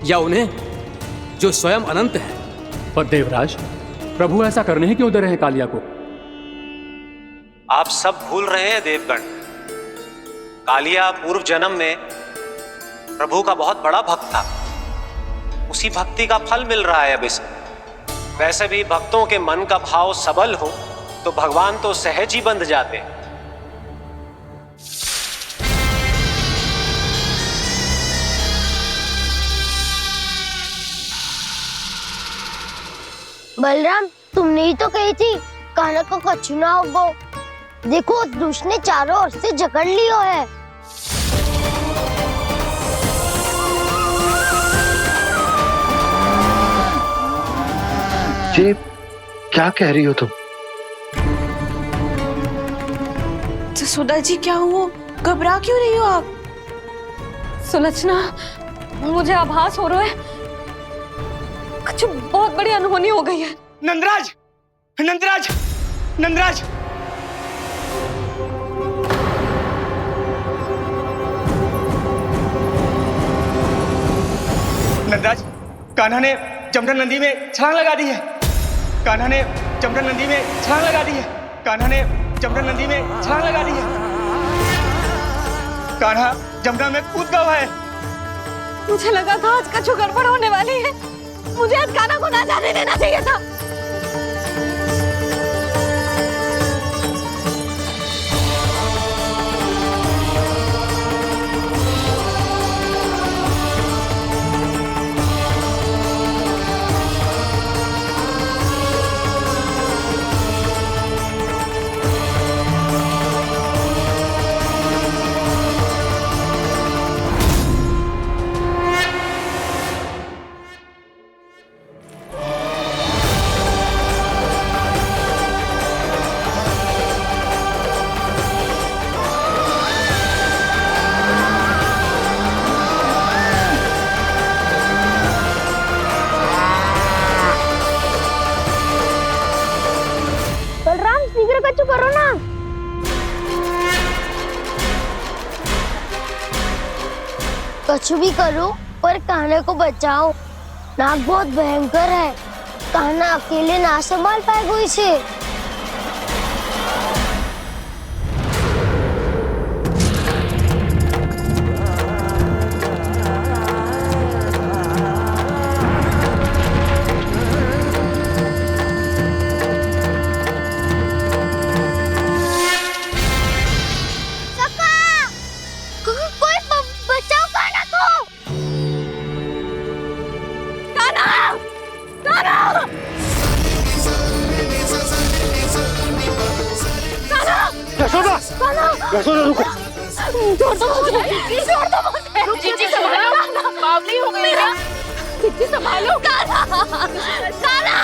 या उन्हें जो स्वयं अनंत है? पर देवराज, प्रभु ऐसा करने ही क्यों दे रहे हैं कालिया को? आप सब भूल रहे हैं देवगण, कालिया पूर्व जन्म में प्रभु का बहुत बड़ा भक्त था। उसी भक्ति का फल मिल रहा है अब इसे। वैसे भी भक्तों के मन का भाव सबल हो तो भगवान तो सहज ही बंध जाते हैं। बलराम, तुमने ही तो कही थी कान्हा को कछु ना होगो। देखो उस दुष्ट ने चारों ओर से जकड़ लियो है। ये क्या कह रही हो तुम? जसोदा जी, क्या हुआ? घबरा क्यों रही हो आप? सुलोचना, मुझे आभास हो रहा है कुछ बहुत बड़ी अनहोनी हो गई है। नंदराज, नंदराज, नंदराज! नंदराज, कान्हा ने जमदग्नि नदी में छलांग लगा दी है। कान्हा ने जमदग्नि नदी में छलांग लगा दी है। कान्हा ने जमदग्नि नदी में छलांग लगा दी है। कान्हा जमुना में कूद गया है। मुझे लगा था आज कछु गड़बड़ होने वाली है। मुझे आज कान्हा को ना जाने देना चाहिए था। कछु करो ना। कछु भी करो पर कान्हा को बचाओ। नाग बहुत भयंकर है। कान्हा अकेले ना संभाल पाएगा इसे। यशोदा रुको। छोड़ दो मुझे, छोड़ दो मुझे। जीजी संभालो, बावली हो गई है। जीजी संभालो। कान्हा, कान्हा।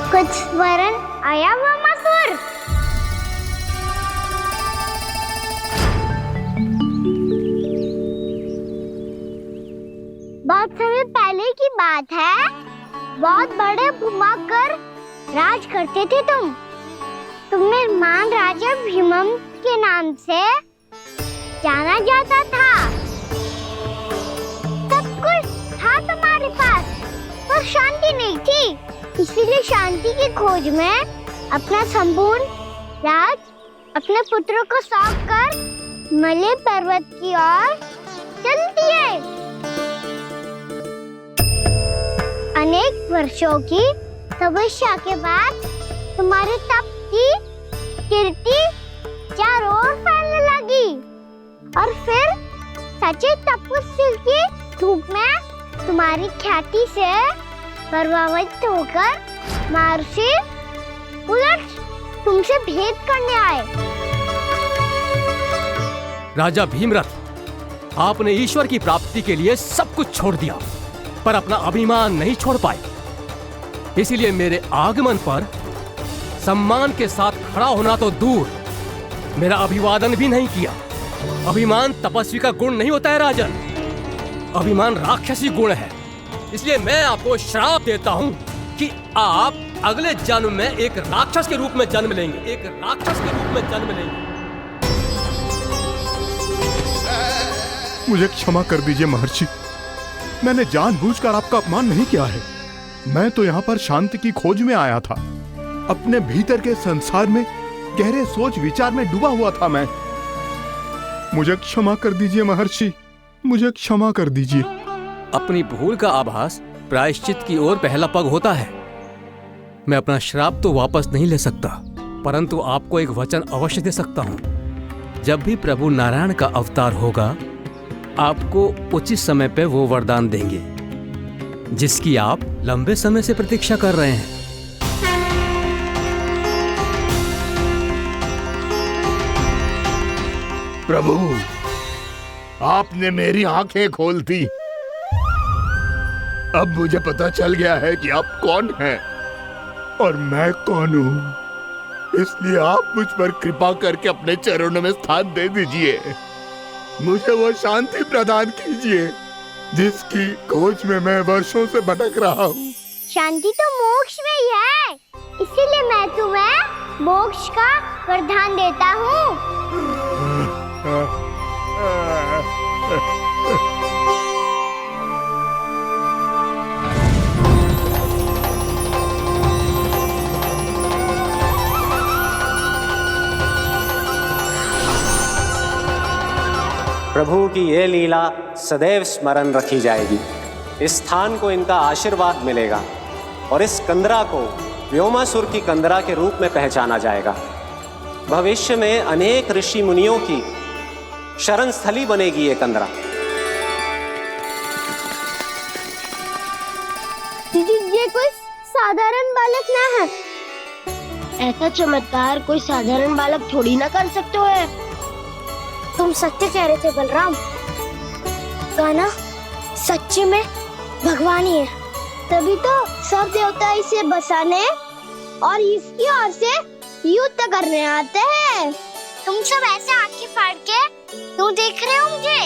कुछ वरन आया हुआ मसूर। बहुत समय पहले की बात है। बहुत बड़े घुमाकर राज करते थे तुम। तुम्हें मान राजा भीमम के नाम से जाना जाता था। सब कुछ था तुम्हारे पास, पर शांति नहीं थी। इसीलिए शांति की खोज में अपना संपूर्ण राज अपने पुत्रों को सौंप कर मलय पर्वत की ओर चल दिए। अनेक वर्षों की तपस्या के बाद तुम्हारे तप की कीर्ति चारों ओर फैलने लगी। और फिर सच्चे तपस्वी की धूप में तुम्हारी ख्याति से प्रभावित होकर महर्षि उलट तुमसे भेंट करने आए। राजा भीमरथ, आपने ईश्वर की प्राप्ति के लिए सब कुछ छोड़ दिया, पर अपना अभिमान नहीं छोड़ पाए। इसीलिए मेरे आगमन पर सम्मान के साथ खड़ा होना तो दूर, मेरा अभिवादन भी नहीं किया। अभिमान तपस्वी का गुण नहीं होता है राजन, अभिमान राक्षसी गुण है। इसलिए मैं आपको श्राप देता हूं कि आप अगले जन्म में एक राक्षस के रूप में जन्म लेंगे, एक राक्षस के रूप में जन्म लेंगे। मुझे क्षमा कर दीजिए महर्षि, मैंने जानबूझकर आपका अपमान नहीं किया है। मैं तो यहाँ पर शांति की खोज में आया था। अपने भीतर के संसार में गहरे सोच विचार में डूबा हुआ था मैं। मुझे क्षमा कर दीजिए महर्षि, मुझे क्षमा कर दीजिए। अपनी भूल का आभास प्रायश्चित की ओर पहला पग होता है। मैं अपना श्राप तो वापस नहीं ले सकता, परंतु आपको एक वचन अवश्य दे सकता हूं। जब भी प्रभु नारायण का अवतार होगा, आपको उचित समय पे वो वरदान देंगे जिसकी आप लंबे समय से प्रतीक्षा कर रहे हैं। प्रभु, आपने मेरी आंखें खोल दी। अब मुझे पता चल गया है कि आप कौन हैं और मैं कौन हूं। इसलिए आप मुझ पर कृपा करके अपने चरणों में स्थान दे दीजिए। मुझे वो शांति प्रदान कीजिए जिसकी खोज में मैं वर्षों से भटक रहा हूँ। शांति तो मोक्ष में ही है, इसीलिए मैं तुम्हें मोक्ष का वरदान देता हूँ। प्रभु की ये लीला सदैव स्मरण रखी जाएगी। इस स्थान को इनका आशीर्वाद मिलेगा और इस कंदरा को व्योमासुर की कंदरा के रूप में पहचाना जाएगा। भविष्य में अनेक ऋषि मुनियों की शरण स्थली बनेगी ये कंदरा। दीदी, ये कोई साधारण बालक ना है। ऐसा चमत्कार कोई साधारण बालक थोड़ी ना कर सकते है। तुम सत्य कह रहे थे बलराम, गाना सच्ची में भगवान ही है, तभी तो सब देवता इसे बसाने और इसकी ओर से युद्ध करने आते हैं। तुम सब ऐसे आंखें फाड़ के क्यों देख रहे हो मुझे?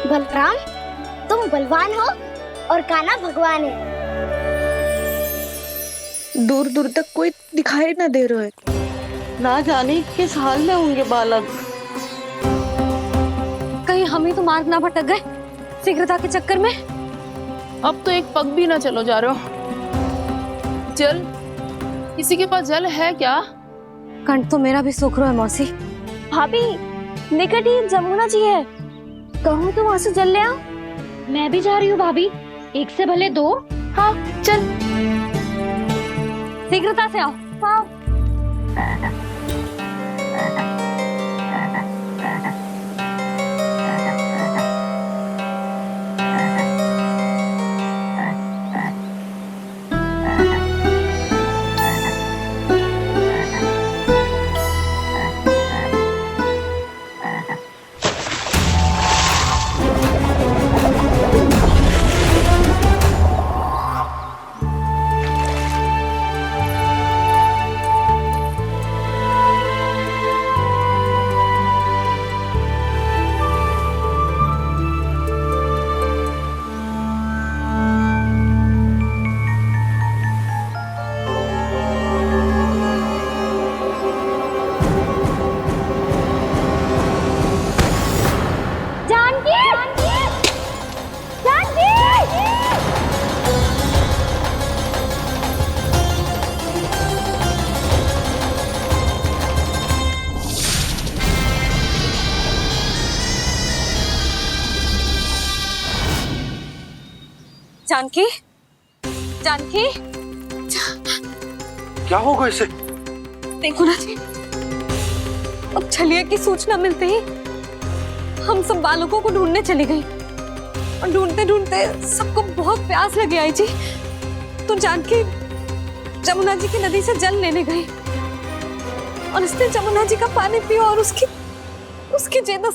बलराम, तुम बलवान हो और कान्हा भगवान है। दूर दूर तक कोई दिखाई न दे रहा है। ना जाने किस हाल में होंगे बालक। कहीं हम ही तो मार्ग ना भटक गए शीघ्रता के चक्कर में। अब तो एक पग भी ना चलो जा रहे हो। जल, किसी के पास जल है क्या? कंठ तो मेरा भी सूख रहा है मौसी। भाभी, निकट ही जमुना जी है, कहूँ तो वहाँ से जल ले आओ। मैं भी जा रही हूँ भाभी, एक से भले दो। हाँ चल, शीघ्रता से आओ। हाँ। जानकी, जानकी, क्या होगा इसे? देखो ना जी, अब छलिया की सूचना मिलते ही हम सब बालकों को ढूंढने चली गई और ढूंढते ढूंढते सबको बहुत प्यास लगी आई जी। तो जानकी जमुना जी की नदी से जल लेने गई और उसने जमुना जी का पानी पिया और उसकी जेदा